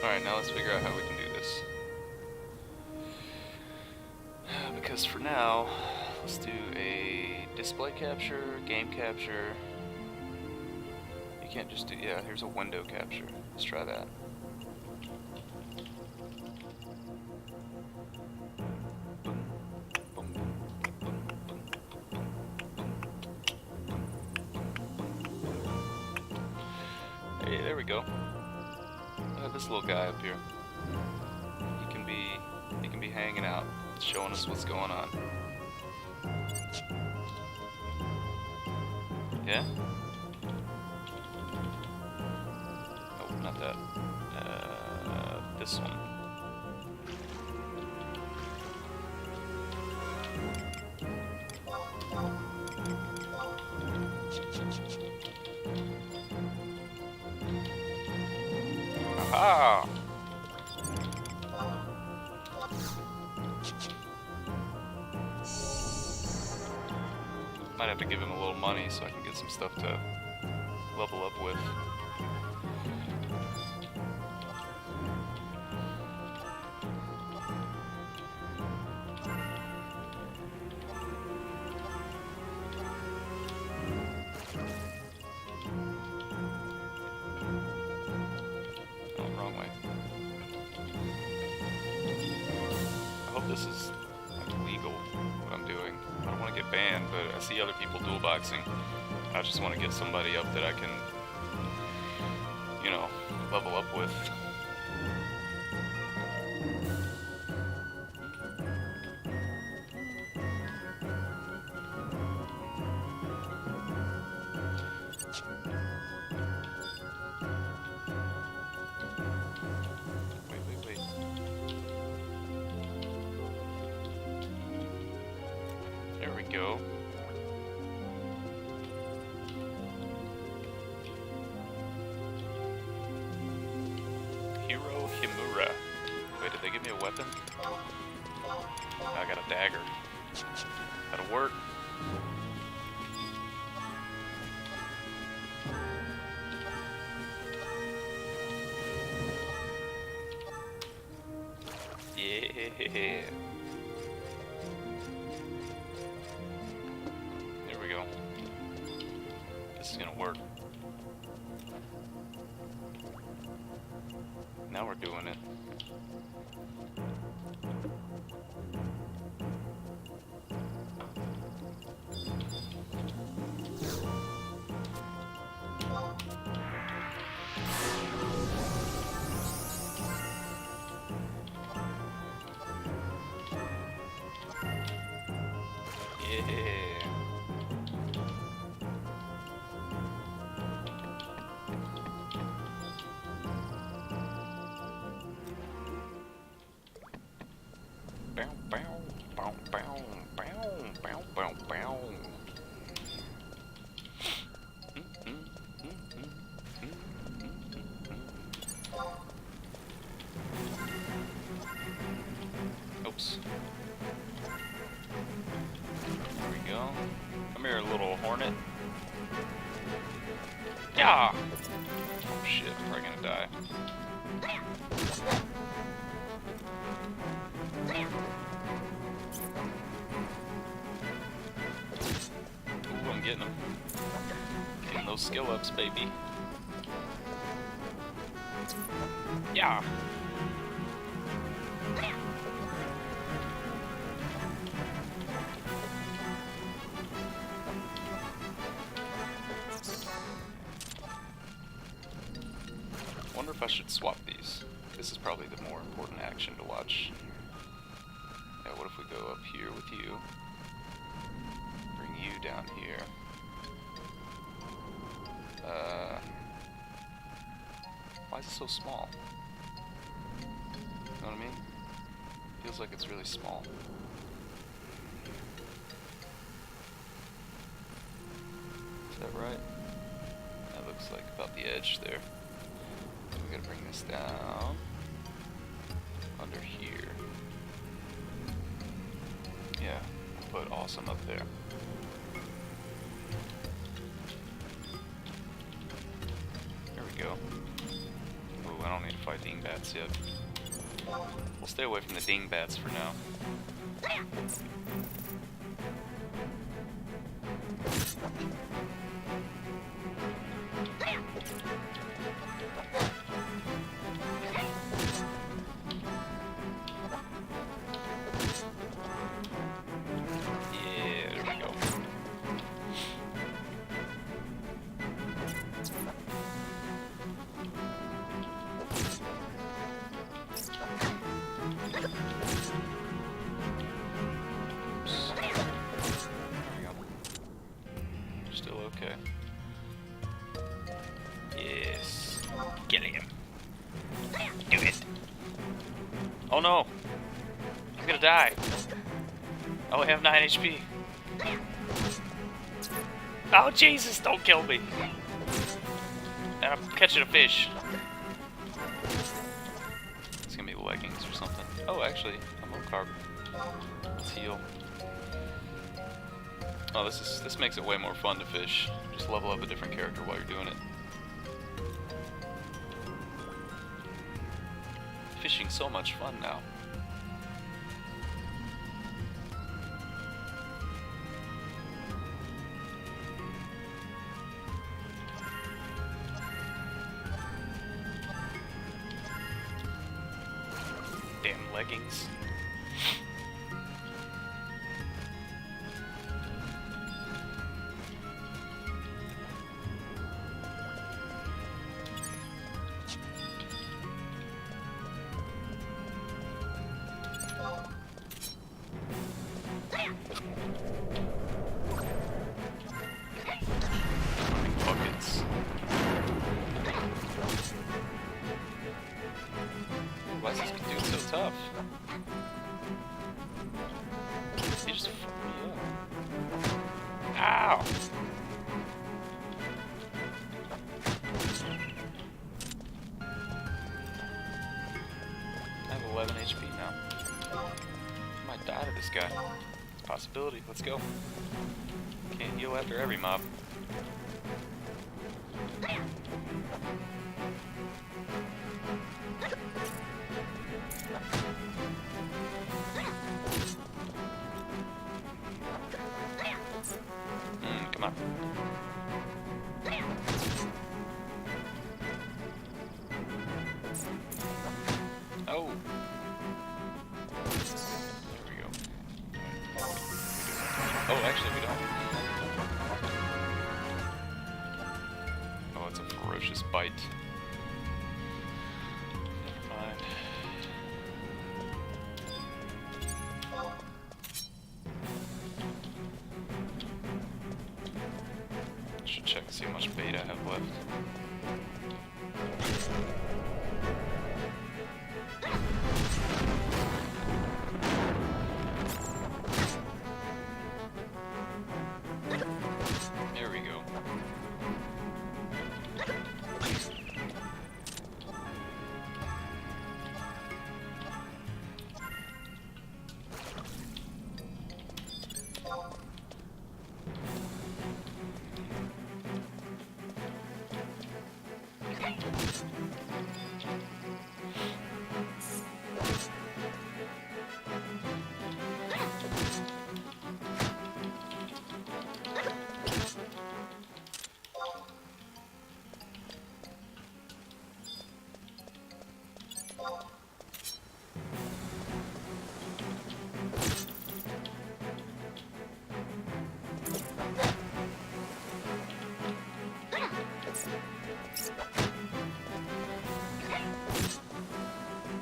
Alright, now let's figure out how we can do this. Because for now, let's do a display capture, game capture. You can't just do, yeah, here's a window capture. Let's try that. Hey, there we go. This little guy up here. He can be hanging out, showing us what's going on. Yeah? Oh, not that. This one. Aha! Might have to give him a little money so I can get some stuff to level up with. This is legal, what I'm doing. I don't want to get banned, but I see other people dual boxing. I just want to get somebody up that I can, you know, level up with. Go. Hiro Himura. Wait, did they give me a weapon? I got a dagger. That'll work. Yeah. There we go. This is gonna work. Now we're doing it. Yeah. Bow, bow, bow, bow, bow, bow, bow, bow. Oops. There we go. Come here, little hornet. Yeah. Oh shit, I'm probably gonna die. Ooh, I'm getting them. Getting those skill ups, baby. Yeah. Wonder if I should swap these. This is probably the more important action to watch. Yeah, what if we go up here with you? Bring you down here. Why is it so small? You know what I mean? Feels like it's really small. Is that right? That looks like about the edge there. We gotta bring this down under here. Yeah, we'll put awesome up there. There we go. Ooh, I don't need to fight dingbats yet. We'll stay away from the dingbats for now. Yeah, there we go. Still okay. Yes. Get him. Do it. Oh no. I'm gonna die. I only have 9 HP. Oh Jesus, don't kill me. And I'm catching a fish. It's gonna be leggings or something. Oh, actually, I'm low carb. Let's heal. Oh, this makes it way more fun to fish. Just level up a different character while you're doing it. Fishing's so much fun now. Damn leggings. Buckets. Why is this dude so tough? He just fucked me up. Ow! I have 11 HP now. I might die to this guy. It's a possibility. Let's go. Can't heal after every mob. Come on. Oh. There we go. Oh, actually, we don't. Oh, it's a ferocious bite. Never mind. Should check and see how much bait I have left. There we go.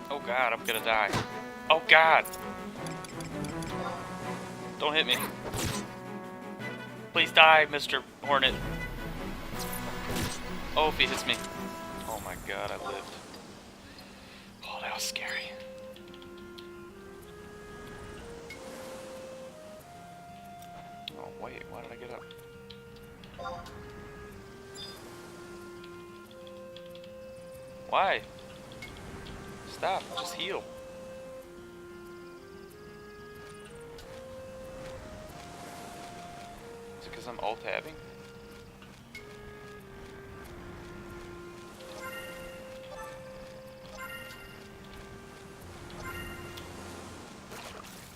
Oh god, I'm gonna die. Oh god! Don't hit me. Please die, Mr. Hornet. Oh, if he hits me. Oh my god, I lived. Oh, that was scary. Oh wait, why did I get up? Why? Stop, just heal. Is it because I'm alt-tabbing?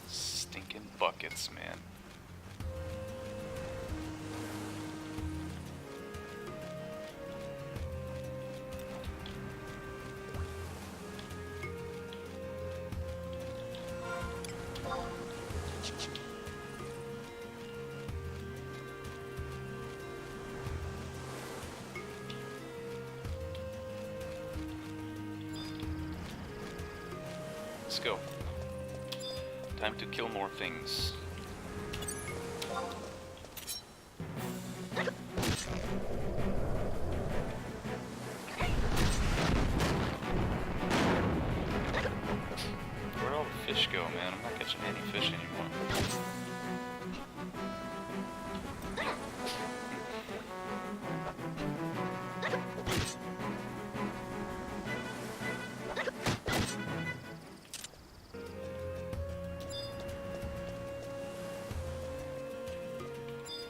Stinking buckets, man. Let's go. Time to kill more things. Where'd all the fish go, man? I'm not catching any fish anymore.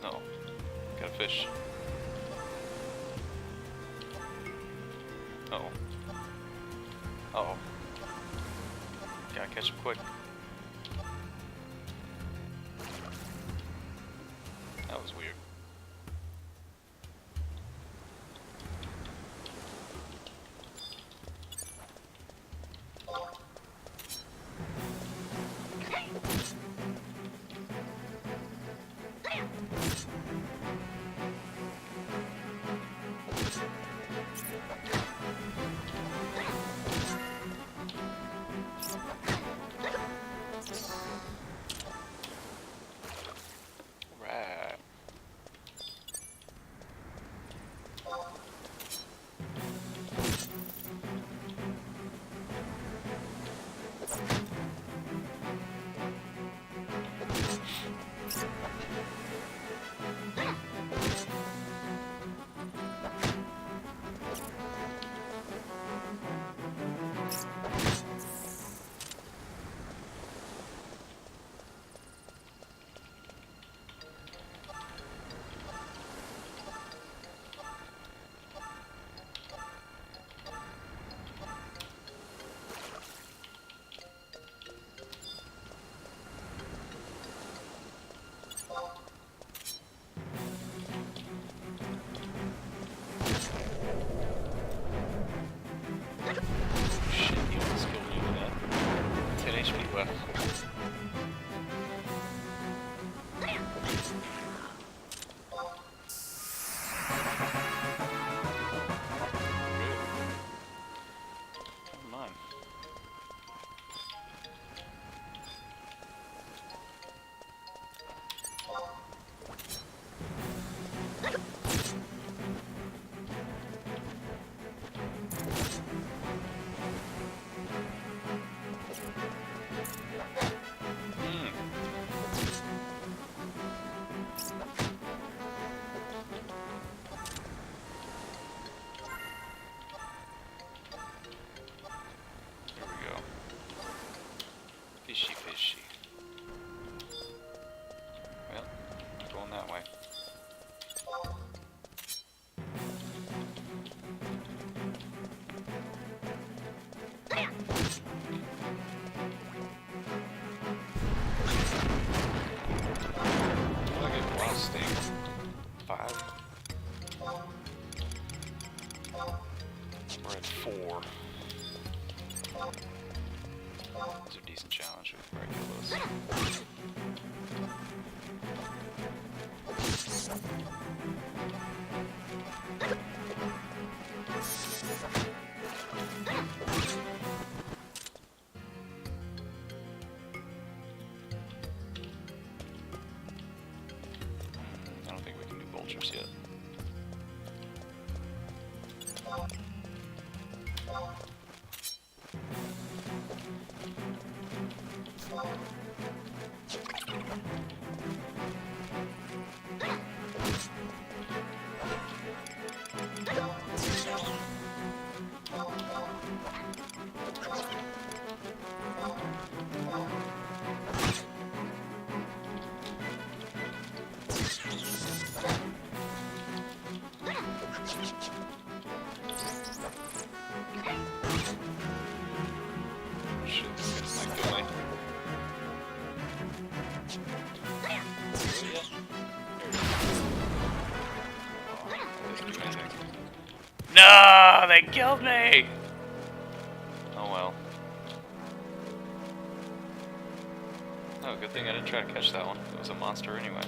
Oh, got a fish. Uh oh. Uh oh. Gotta catch him quick. That was weird. Right. pictures yet. Shit, this guy's not going. No, they killed me! Oh well. Oh, good thing I didn't try to catch that one. It was a monster anyway.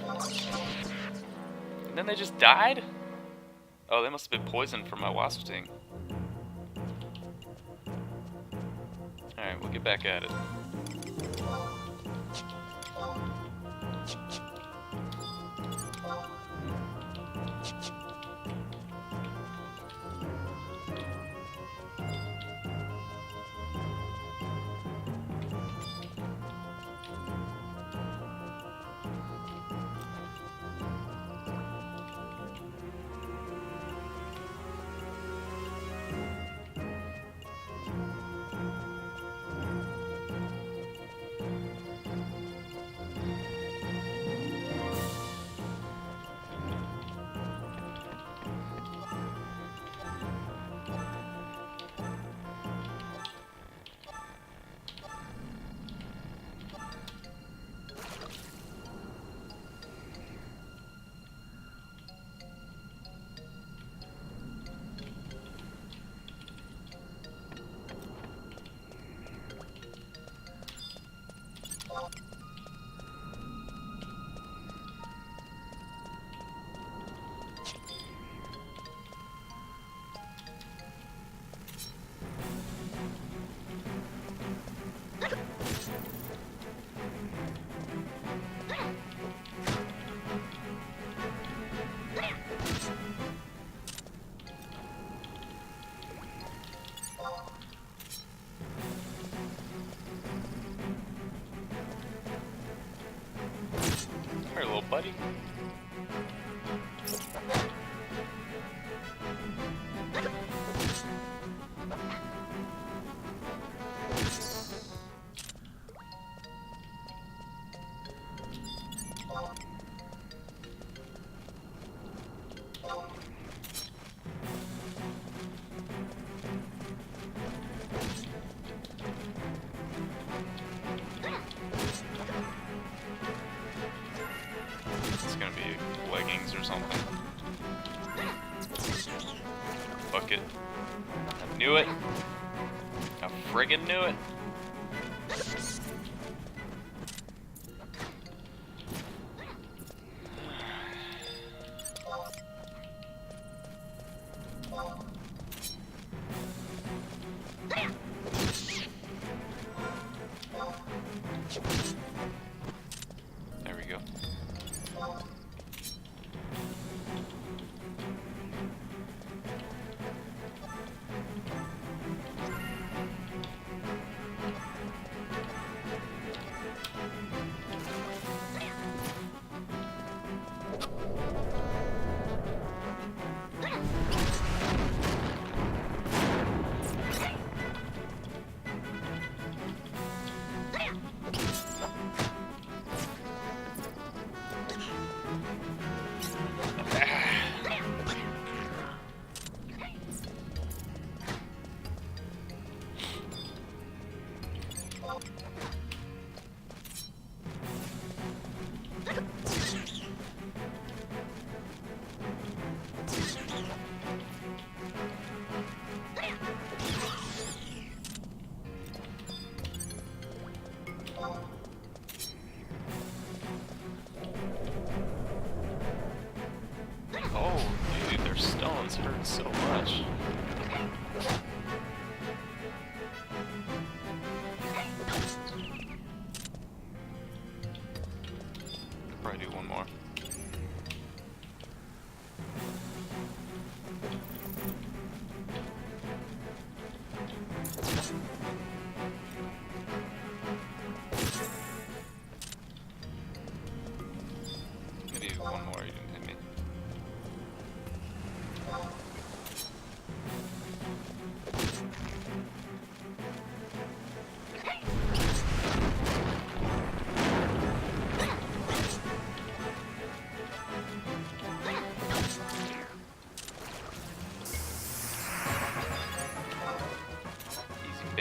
And then they just died? Oh, they must have been poisoned from my wasp sting. Alright, we'll get back at it. Come here, little buddy. It's gonna be leggings or something. Fuck it. I knew it. I friggin' knew it. There we go. Oh, dude, their stones hurt so much. Probably do one more.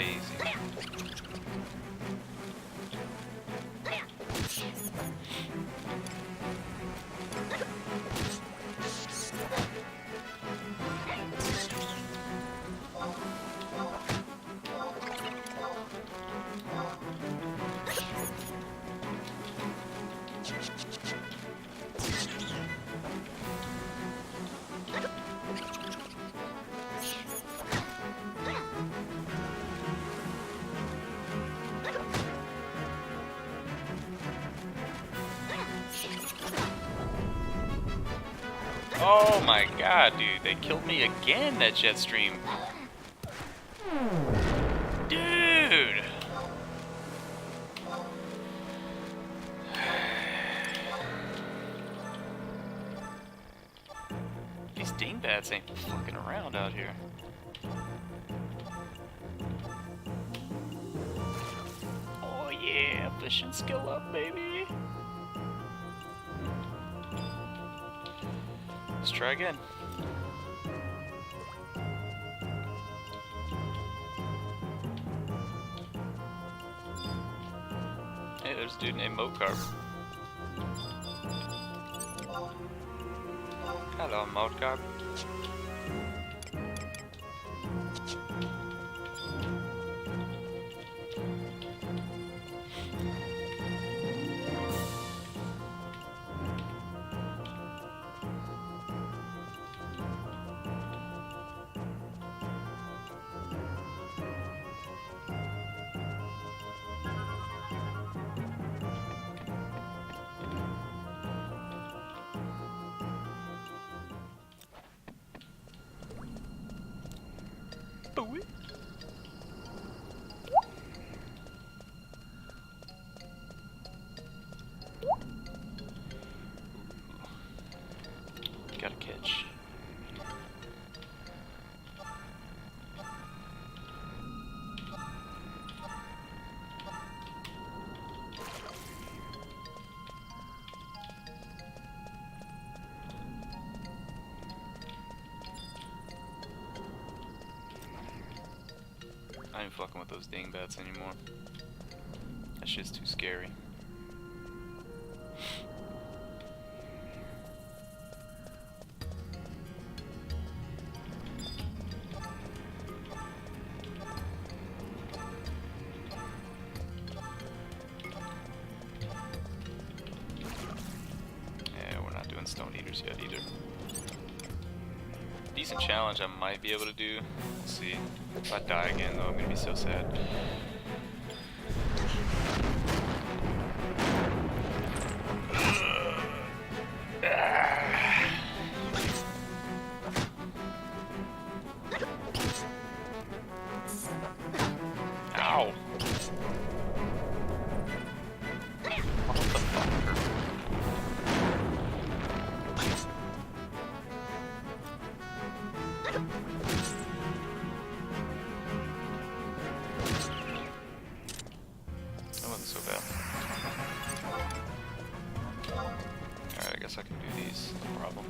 Crazy. Oh my god, dude, they killed me again, that jet stream. Dude! These dingbats ain't fucking around out here. Oh yeah, fishing skill up, baby. Let's try again. Hey, there's a dude named Mocarp. Hello, Mocarp. Gotta catch. I ain't fucking with those dingbats anymore. That shit's too scary. Yeah, we're not doing stone eaters yet either. Decent challenge I might be able to do. We'll see. If I die again though, I'm gonna be so sad. Ow! What the fuck? That wasn't so bad. Alright, I guess I can do these, no problem.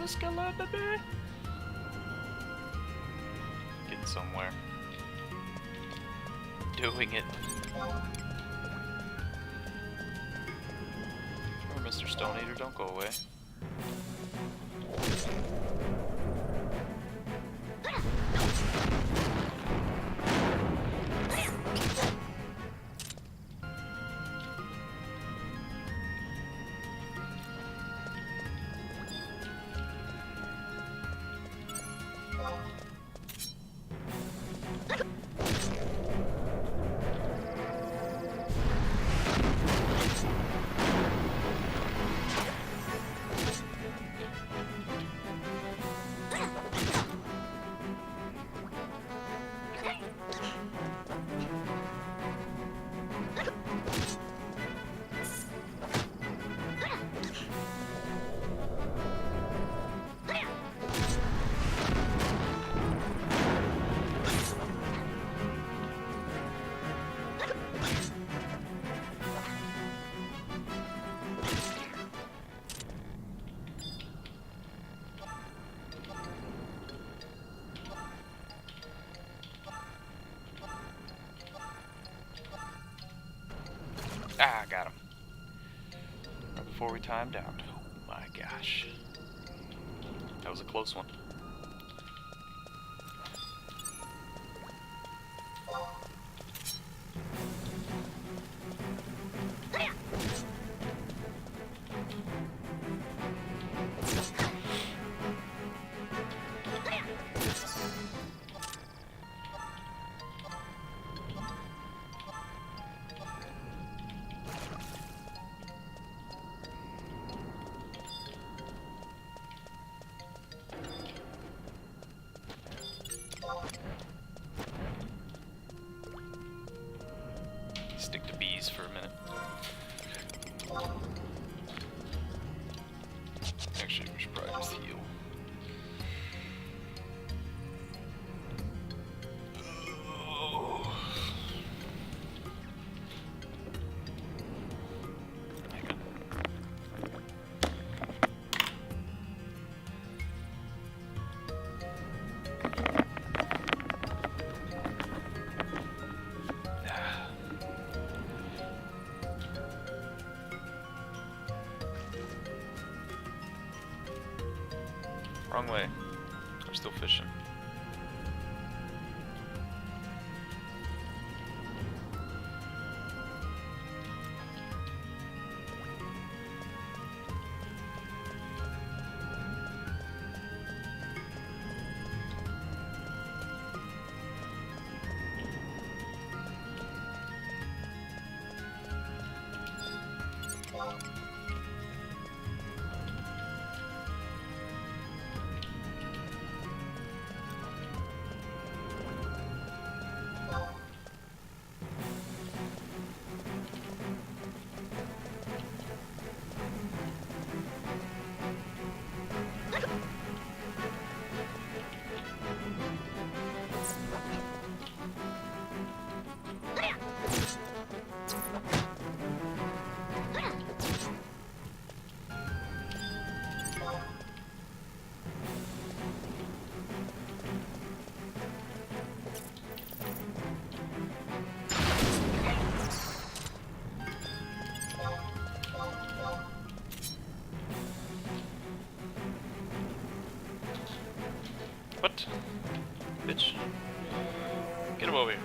the skeleton, baby. Getting somewhere. Doing it. Or Mr. Stone Eater, don't go away. Ah, got him. Right before we timed out. Oh my gosh. That was a close one. Stick to bees for a minute. Actually, we should probably just heal. Wrong way. We're still fishing. What? Bitch. Get him over here.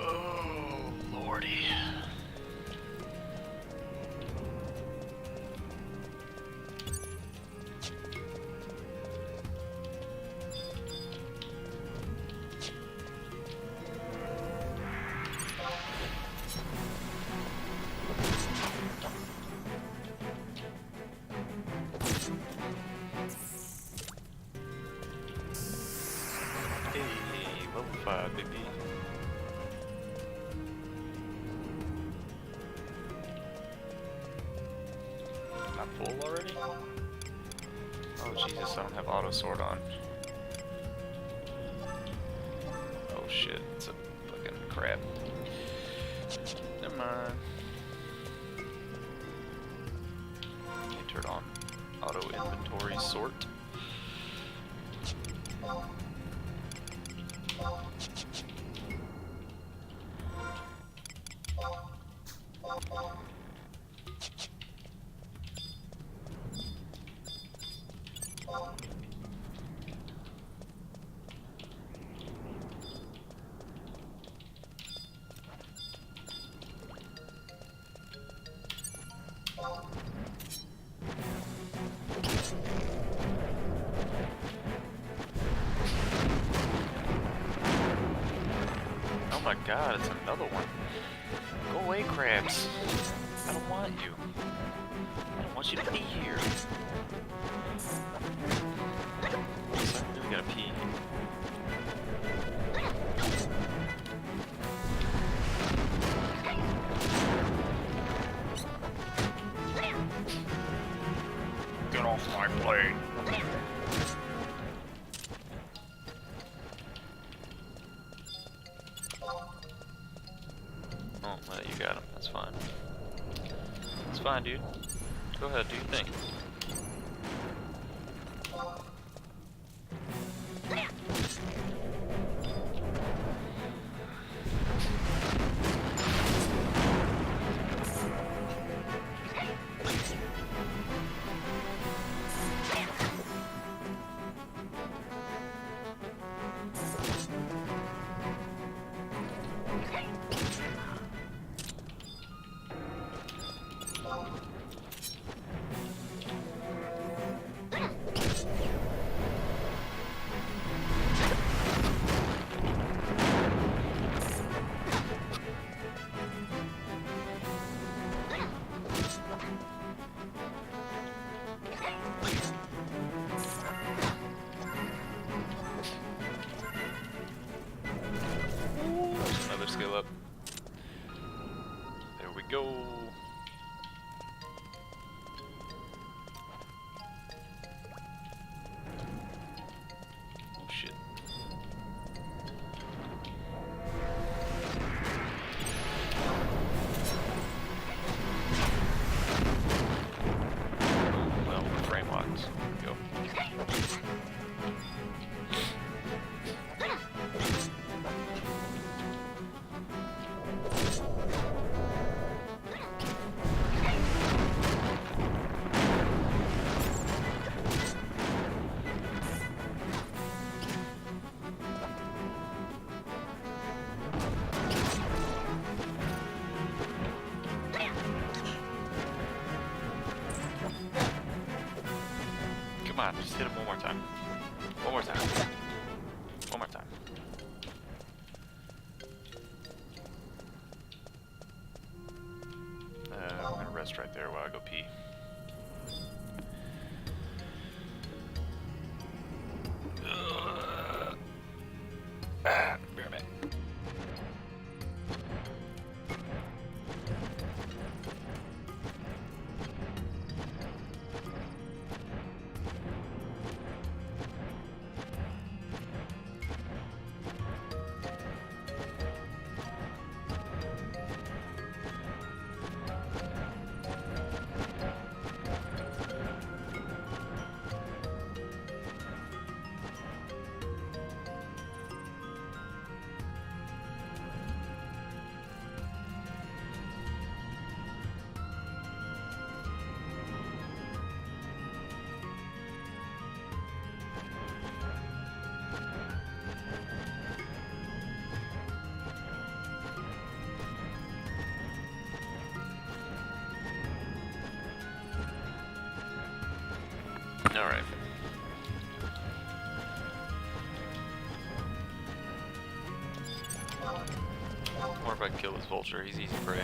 Oh, lordy. Hey, level 5, baby. Am I full already? Oh Jesus, I don't have auto sword on. Oh shit, it's a fucking crap. Never mind. Let me turn on auto inventory sort. Oh my god, it's another one. Go away, crabs. I don't want you. I don't want you to be here. So I really gotta pee. Get off my plane. Oh, well, you got him. That's fine. It's fine, dude. Go ahead, do your thing. Another skill up. There we go. Oh shit. Well, frame locked. Go. Come on, just hit him one more time. One more time. One more time. I'm gonna rest right there while I go pee. Be right back. if I can kill this vulture. He's easy prey.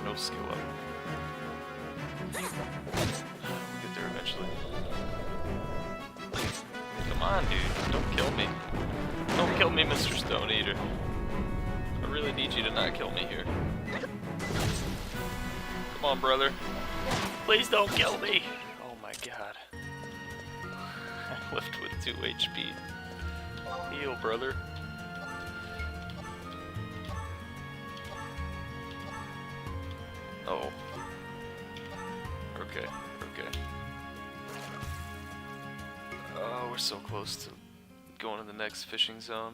No skill up. We'll get there eventually. Come on, dude. Don't kill me. Don't kill me, Mr. Stone Eater. I really need you to not kill me here. Come on, brother. Please don't kill me. Oh my god. I'm left with 2 HP. Heal, brother. Oh. Okay, okay. Oh, we're so close to going to the next fishing zone.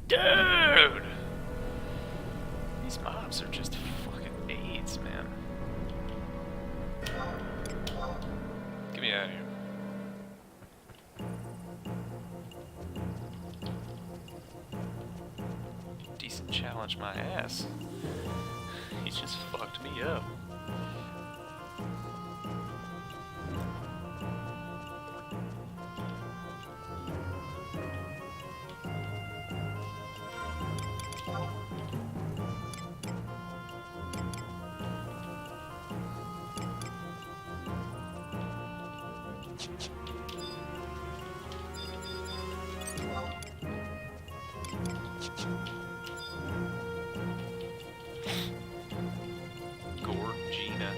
Dude! These mobs are just fucking AIDS, man. Get me out of here. Decent challenge my ass. He just fucked me up. Gorgina.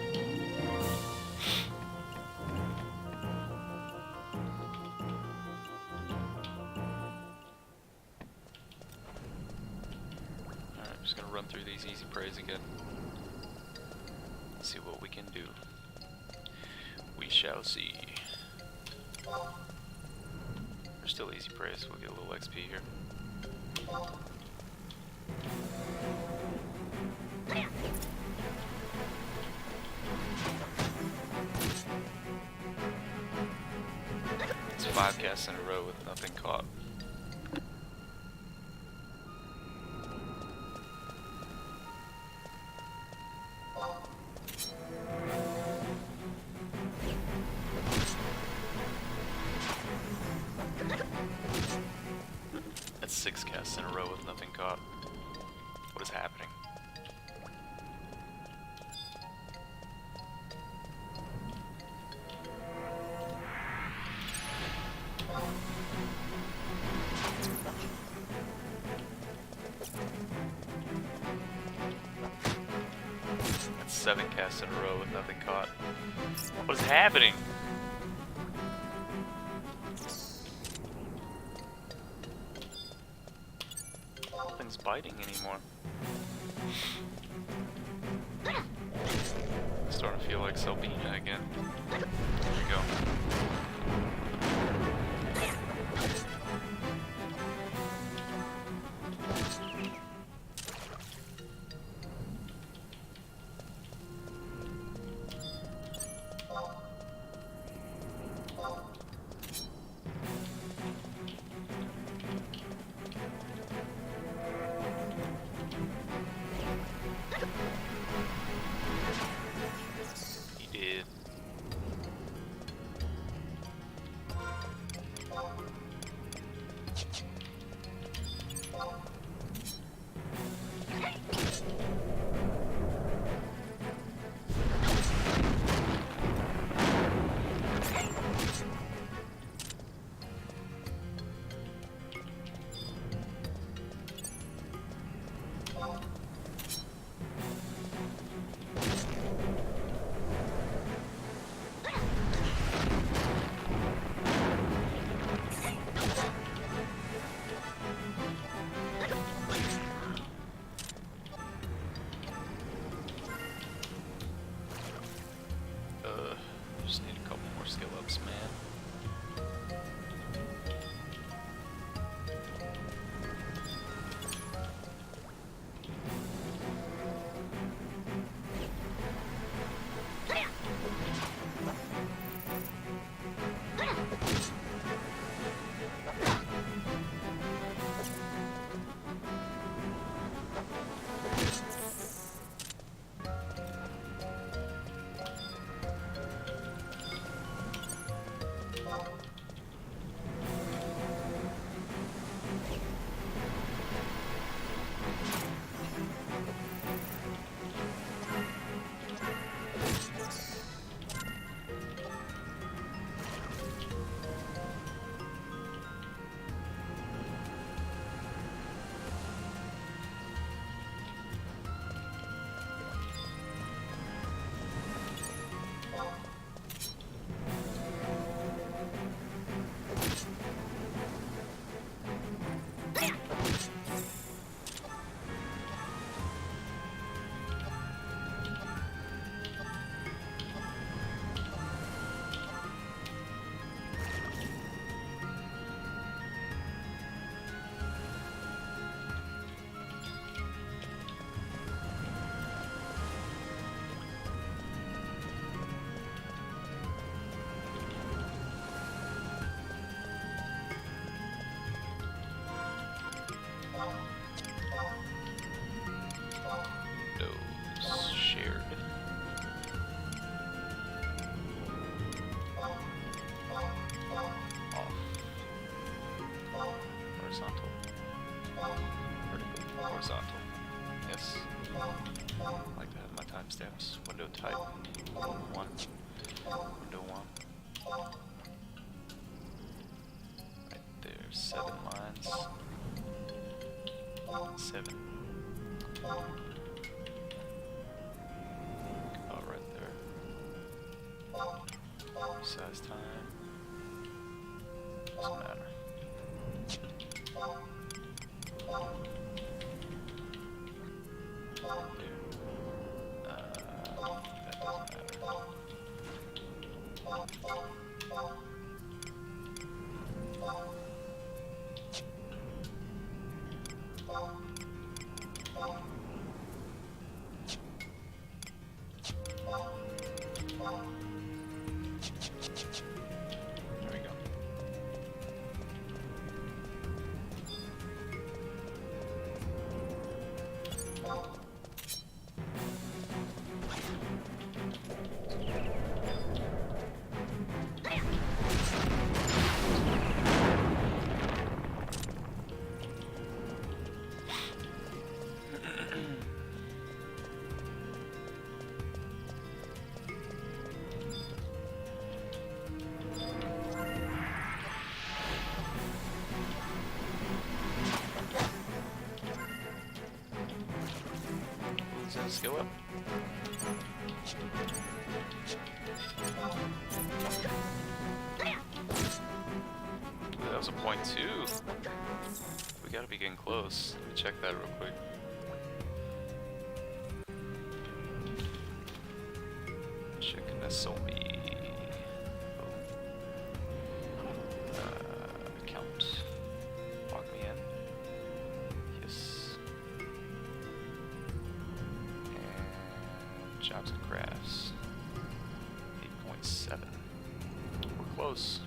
Alright, I'm just gonna run through these easy preys again. See what we can do. We shall see. There's still easy praise. We'll get a little XP here. It's 5 casts in a row with nothing caught. That's 6 casts in a row with nothing caught. What is happening? That's 7 casts in a row with nothing caught. What is happening? Nothing's biting anymore. Starting to feel like Selbina again. There we go. He did. Just need a couple more skill ups, man. Those shared. Off. Horizontal. Vertical. Horizontal. Yes. I like to have my timestamps. Window type. 1. Window 1. Right there. 7 lines. 7. About right there. Resize time. Doesn't matter. There. skill up. Ooh, that was a point 2. We gotta be getting close. Let me check that real quick. Chickasaw me. Account. Log me in. Yes. And jobs and crafts. 8.7. We're close.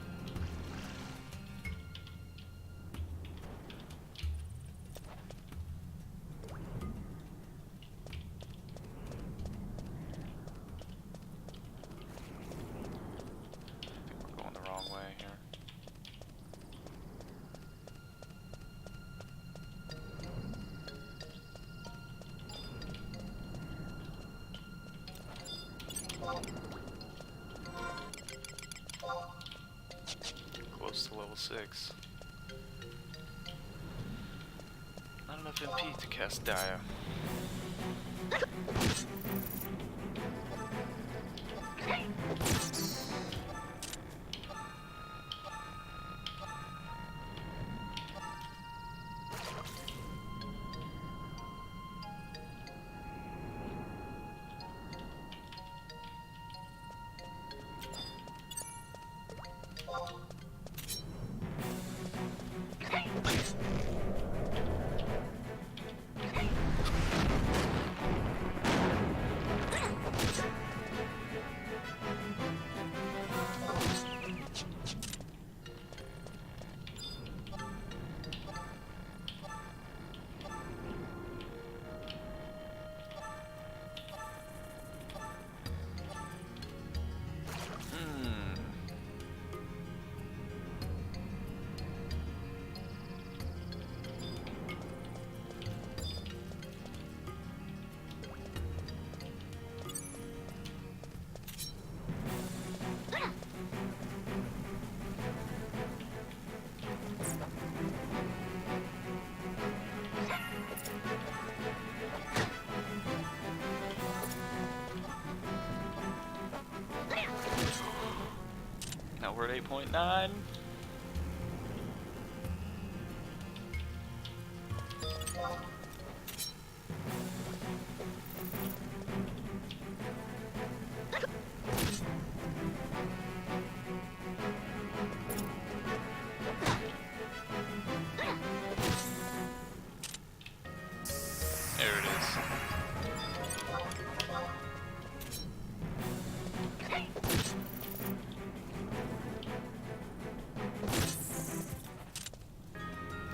Close to level 6. Not enough MP to cast Dia. Now we're at 8.9. There it is.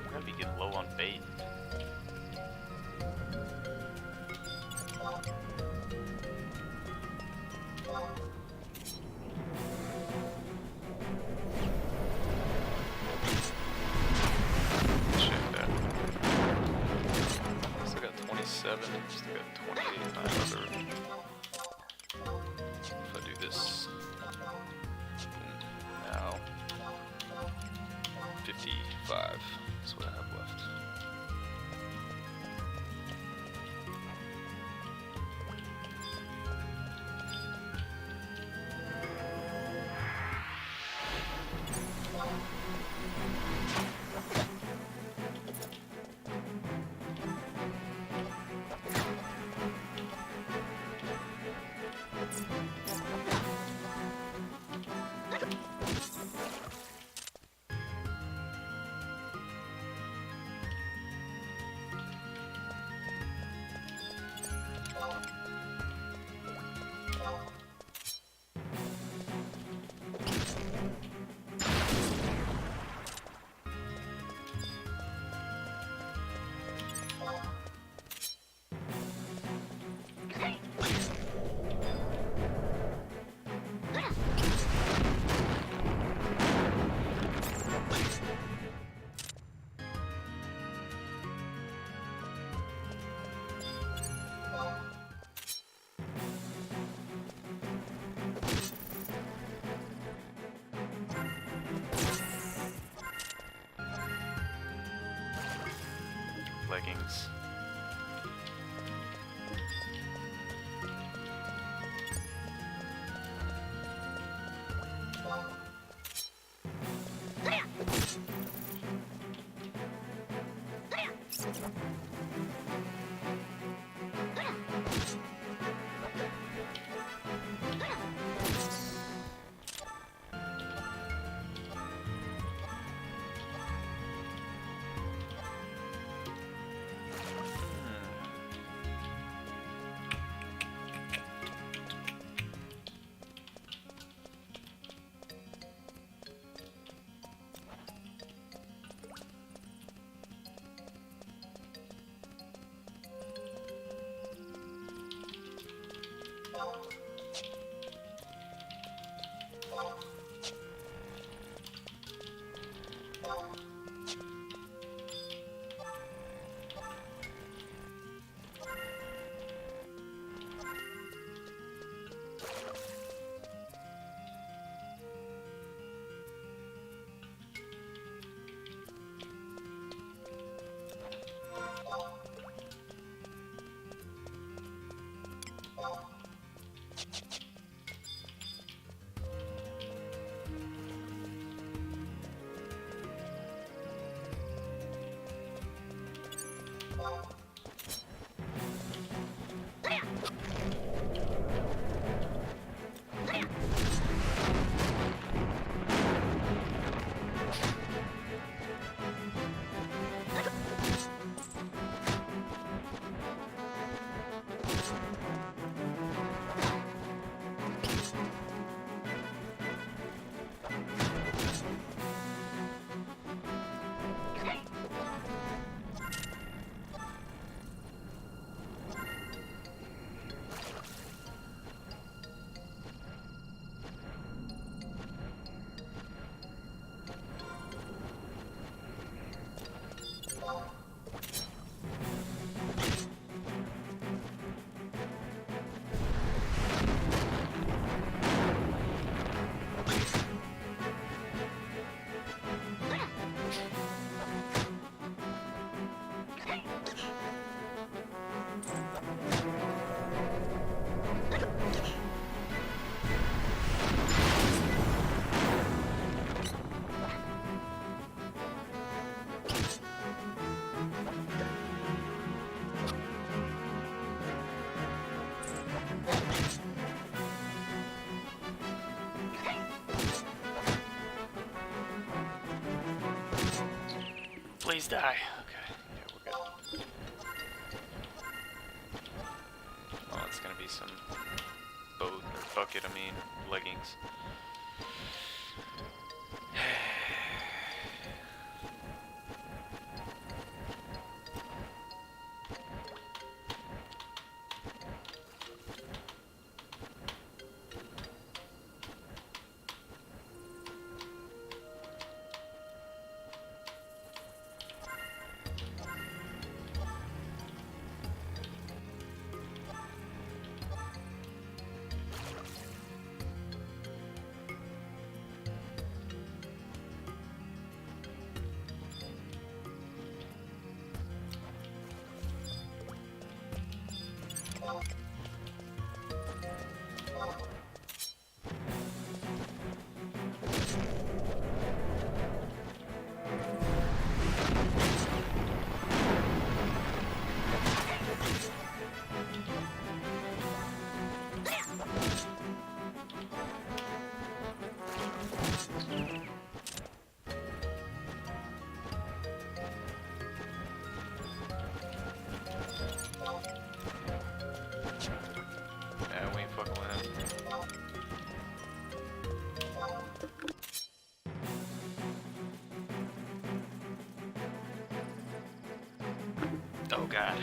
We're gonna be getting low on bait. Check that. Still got 27, still got 28, 900. If I do this now, 55 is what I have left. Leggings. Please die. Okay, yeah, we're good. Well, it's gonna be some boat or bucket, I mean, leggings. Yeah, we ain't fucking with him. Oh god.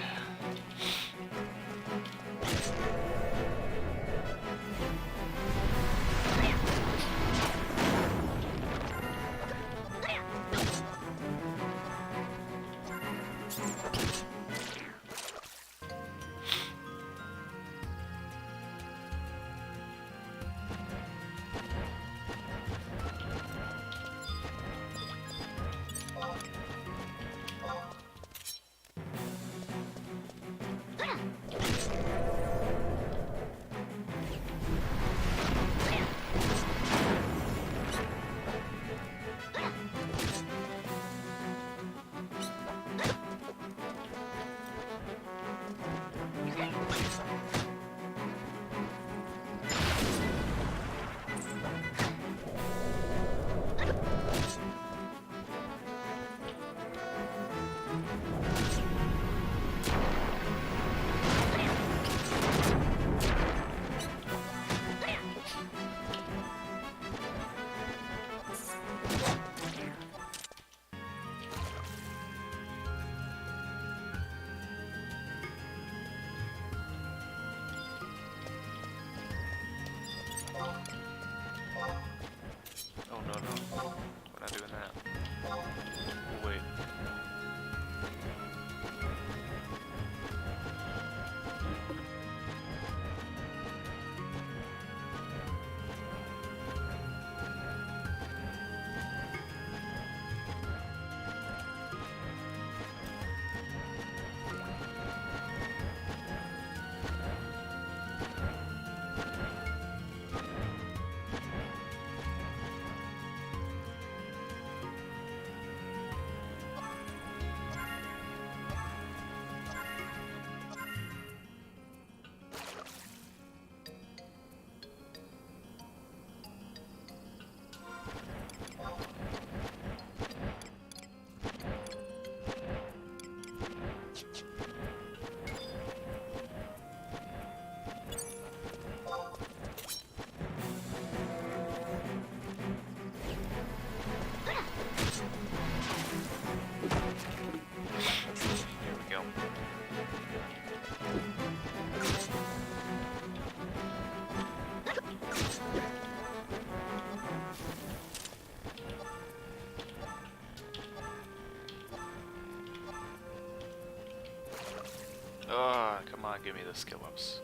the skill ups.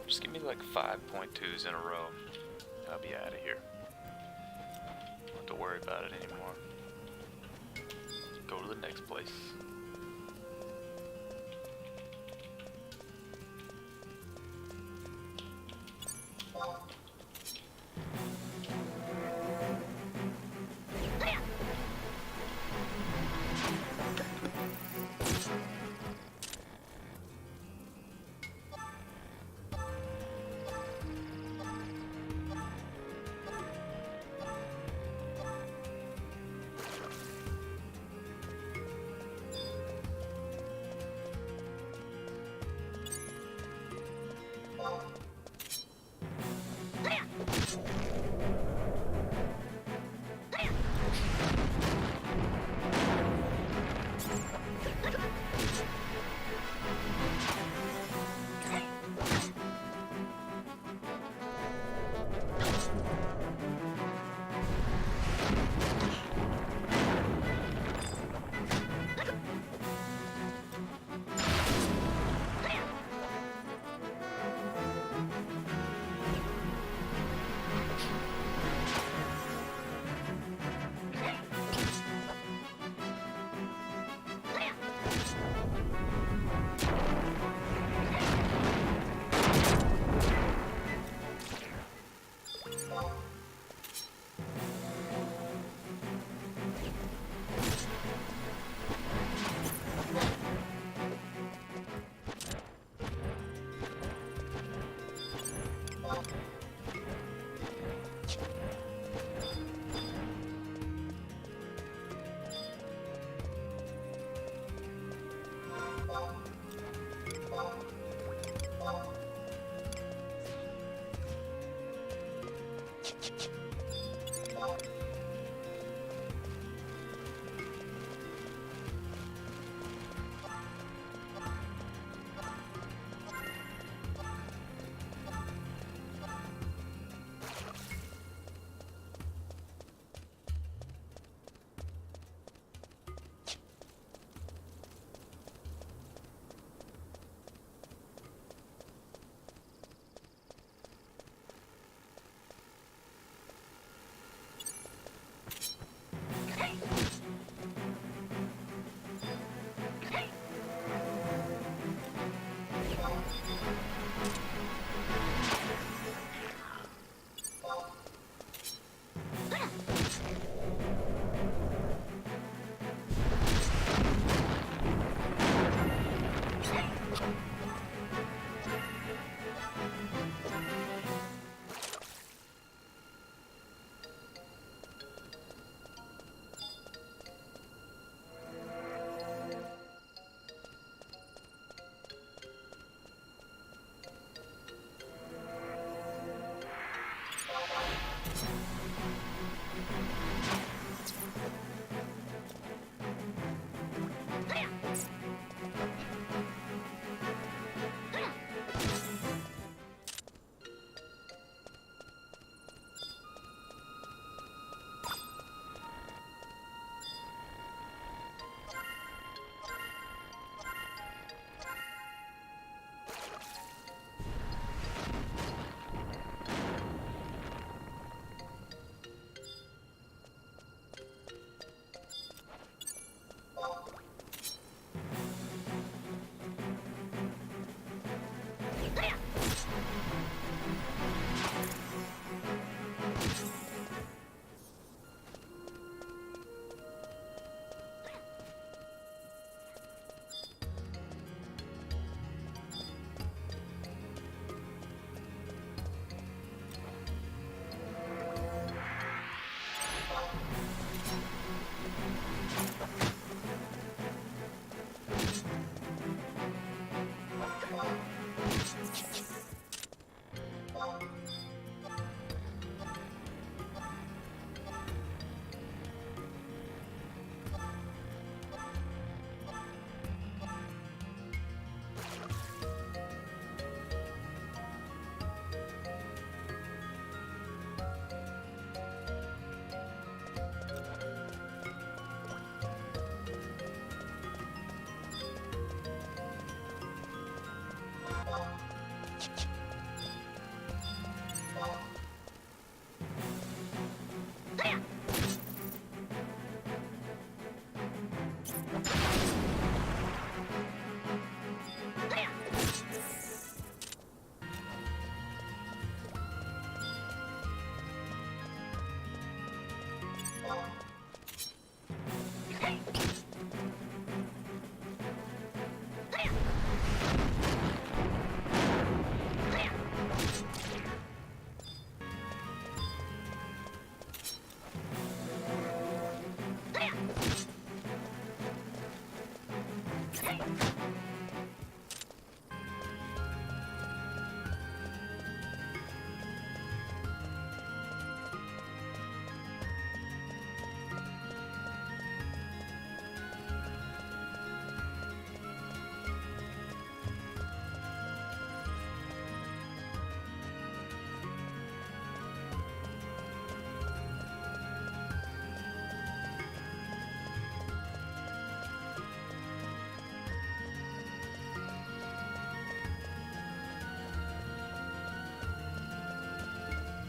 Just give me like 5.2s in a row. I'll be out of here. Don't have to worry about it anymore. Go to the next place.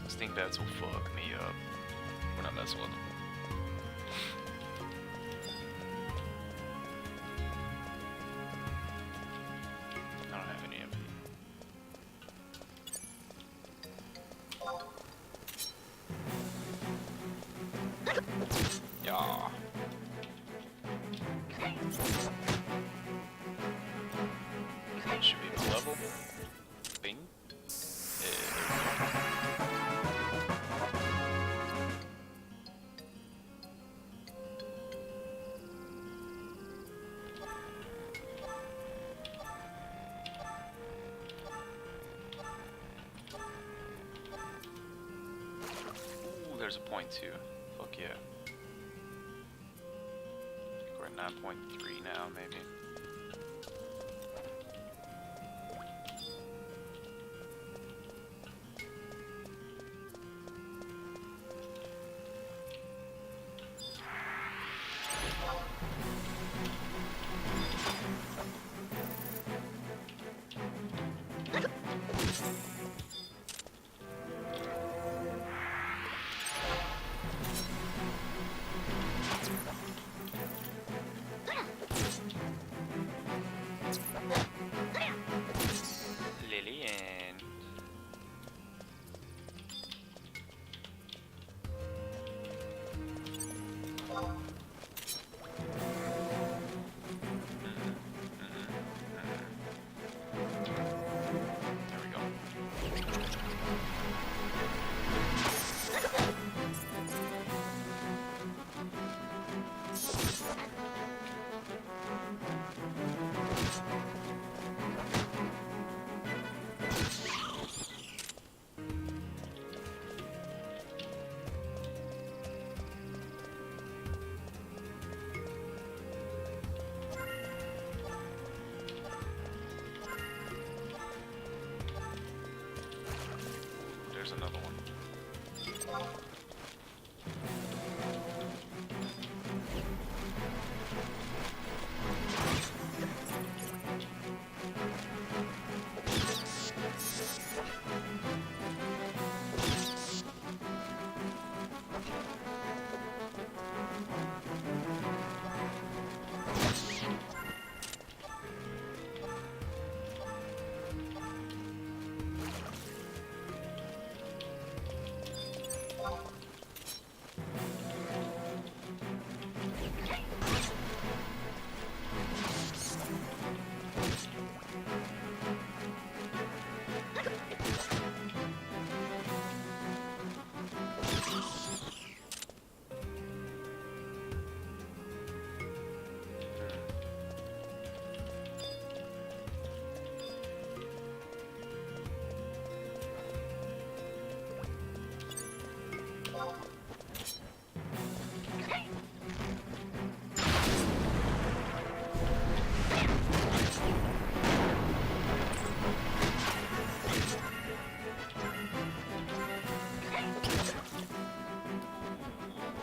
Stink bats will fuck me up. We're not messing with them. I don't have any MP. Yeah. Should be my level. Bing. Ooh, there's a point too. Fuck yeah. I think we're at 9.3 now, maybe. Lillian. There we go. There's another one.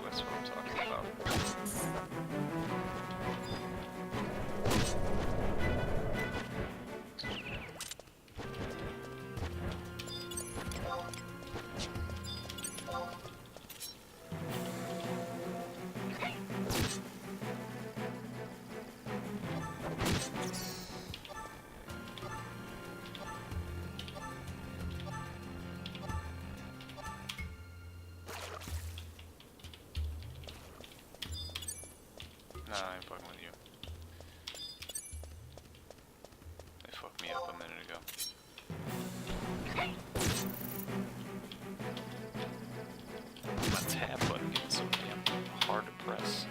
That's what I'm talking about. Nah, I ain't fucking with you. They fucked me up a minute ago. My tab button getting so damn hard to press.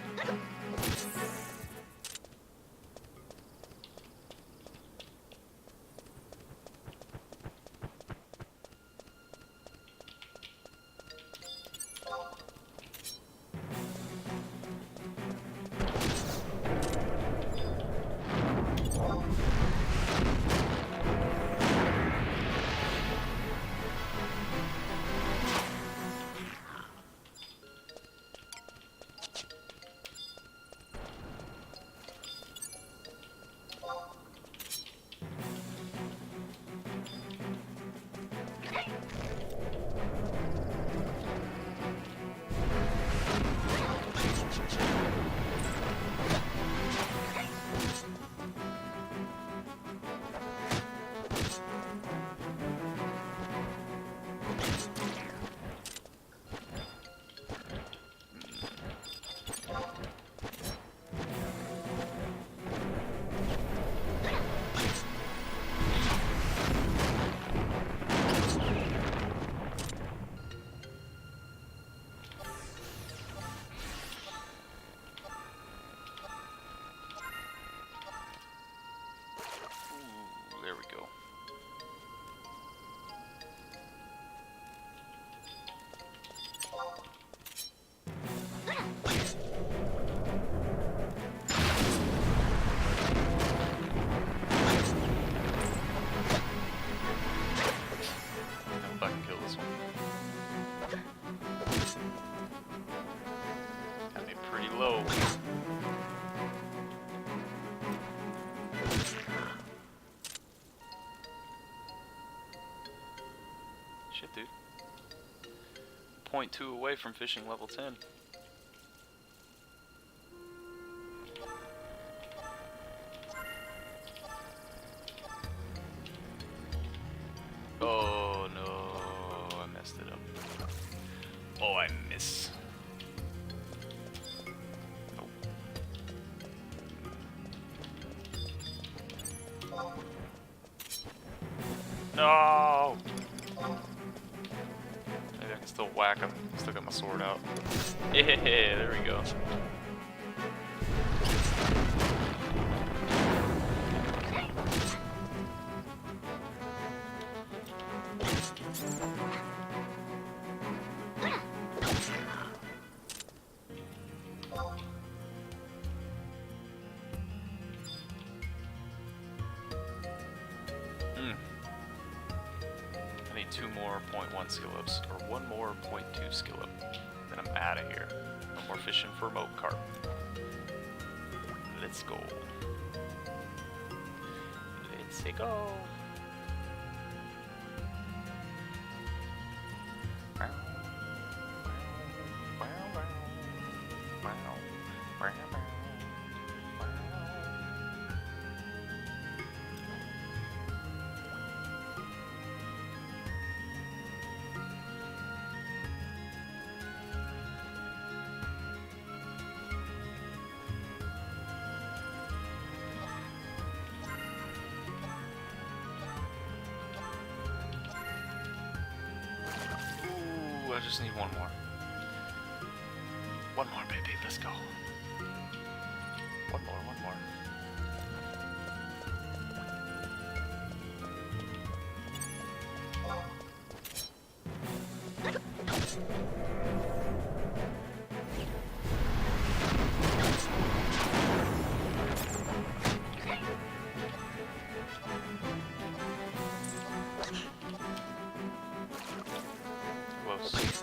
Ooh, there we go. I hope I can kill this one. Got me pretty low. Shit, dude. 0.2 away from fishing level 10. Oh no, I messed it up. Oh, I miss. Nope. No! Maybe I can still whack him. Still got my sword out. Yeah, there we go. I need 2 more 0.1 skill ups, or 1 more 0.2 skill up. Then I'm out of here. No more fishing for moat carp. Let's go. Let's go. I just need 1 more. 1 more, baby. Let's go. 1 more, 1 more. Close.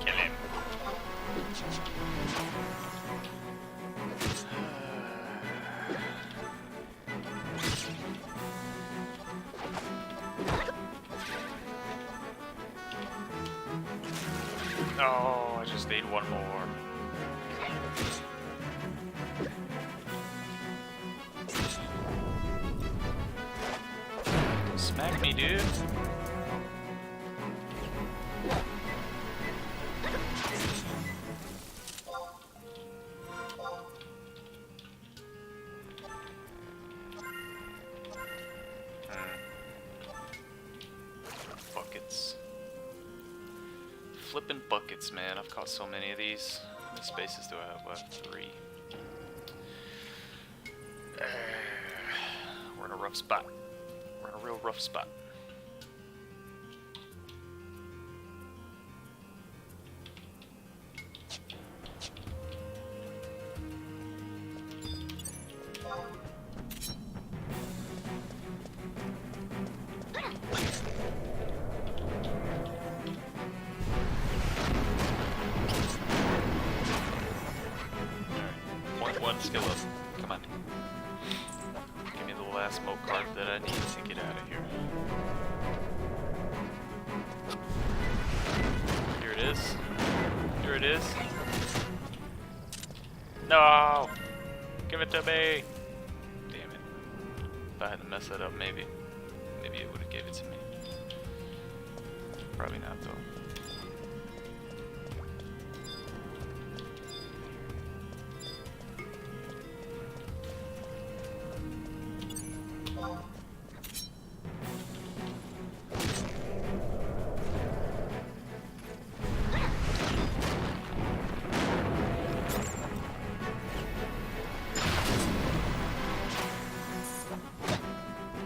Kill him. Oh, I just need one more. Smack me, dude. Buckets. Flipping buckets, man. I've caught so many of these. How many spaces do I have left? 3. We're in a rough spot. We're in a real rough spot. Alright, one skill up. Come on. Give me the last smoke card that I need to get out of here. Here it is. Here it is. No! Give it to me! Damn it. If I hadn't messed that up, maybe it would have gave it to me. Probably not, though.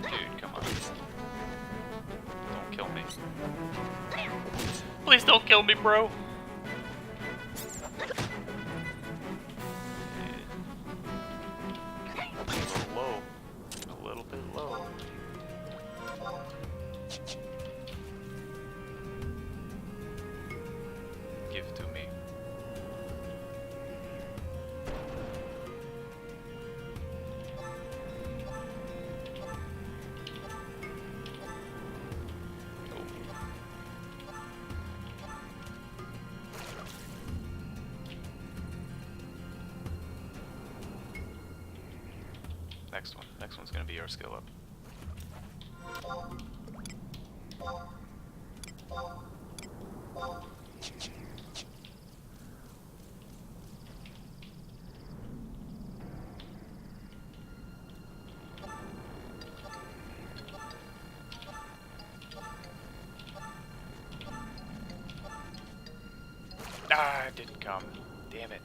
Dude, come on. Don't kill me. Please don't kill me, bro. A little low. A little bit low. Give to me. Next one. Next one's gonna be our skill up. Ah, it didn't come. Damn it.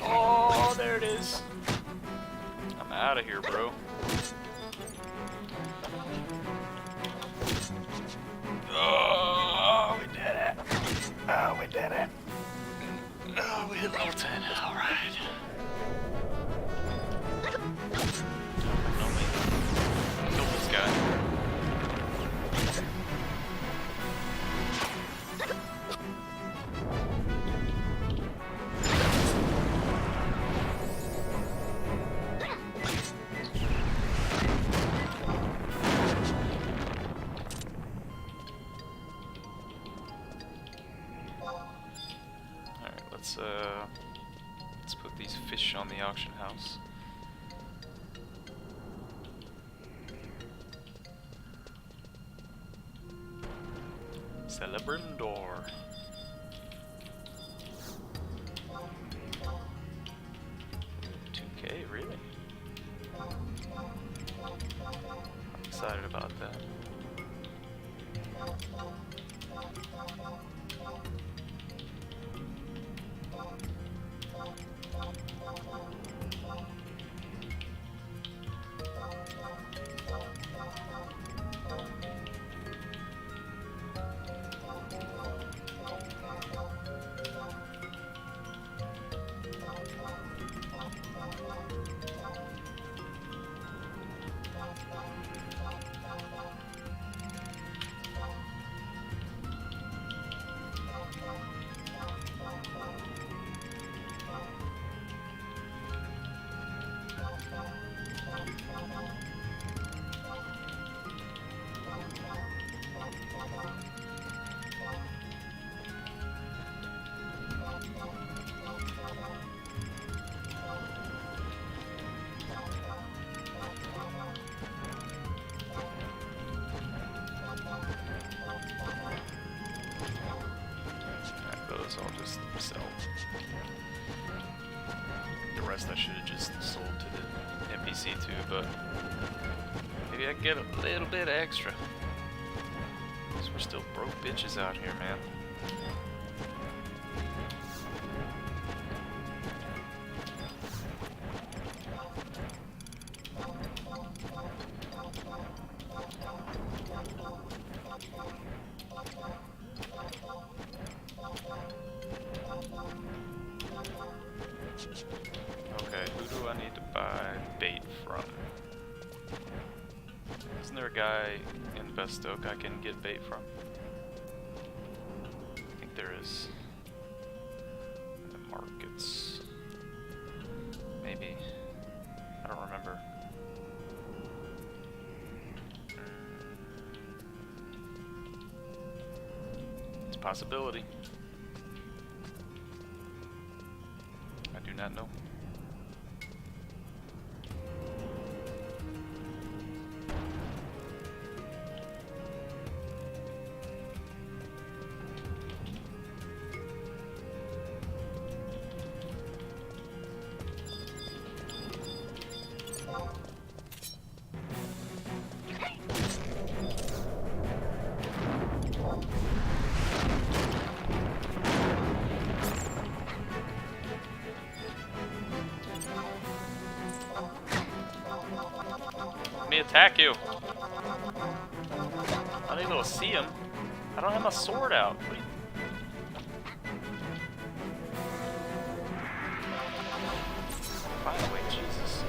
Oh, there it is. I'm out of here, bro. Oh, we did it. Oh, we did it. Oh, we hit level 10. All right. No, me. Kill this guy. Alright, let's put these fish on the auction house. Celebrindor. $2K, really? I'm excited about that. C2, but maybe I can get a little bit extra. Cause we're still broke bitches out here, man. Okay, who do I need to buy bait from? Isn't there a guy in Best Oak I can get bait from? I think there is. In the markets. Maybe. I don't remember. It's a possibility. I do not know. Let me attack you. I'm not able to see him. I don't have my sword out. What are you... Finally, Jesus.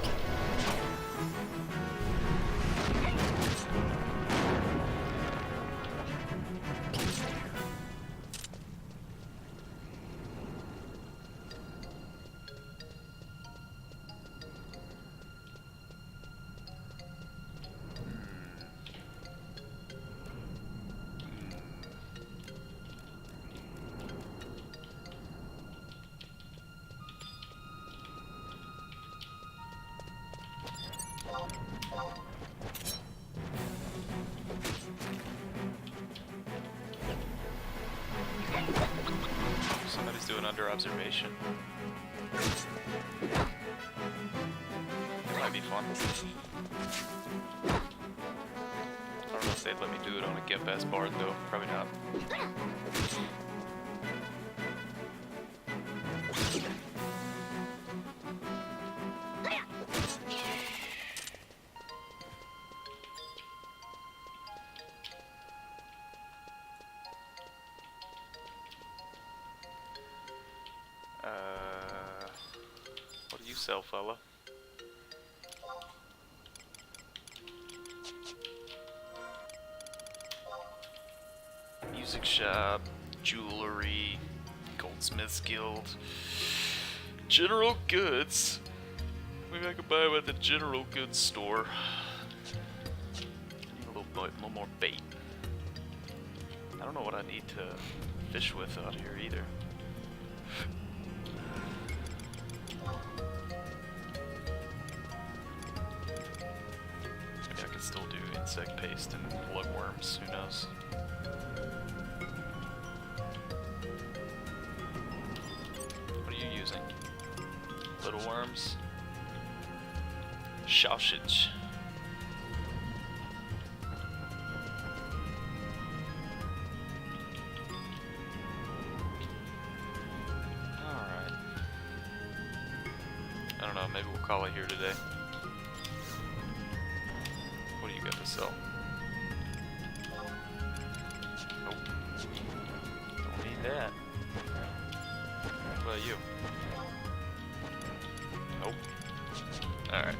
Somebody's doing under observation. It might be fun. I don't know if they'd let me do it on a Gimp ass bard though. Probably not. What do you sell, fella? Music shop, jewelry, goldsmith's guild, general goods. Maybe I could buy them at the general goods store. Need a little more bait. I don't know what I need to fish with out here either. Maybe I could still do insect paste and bloodworms, who knows? What are you using? Little worms? Sausage. Alright. I don't know, maybe we'll call it here today. What do you got to sell? Nope. Don't need that. What about you? Nope. Alright.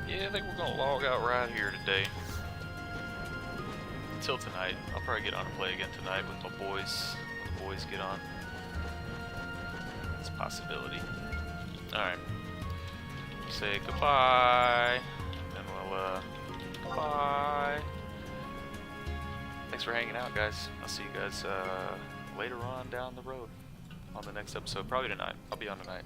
Yeah, I think we're gonna log out right here today. Until tonight. I'll probably get on and play again tonight with my boys. When the boys get on. It's a possibility. Alright. Say goodbye. Then we'll, goodbye. Thanks for hanging out, guys. I'll see you guys, later on down the road. On the next episode. Probably tonight. I'll be on tonight.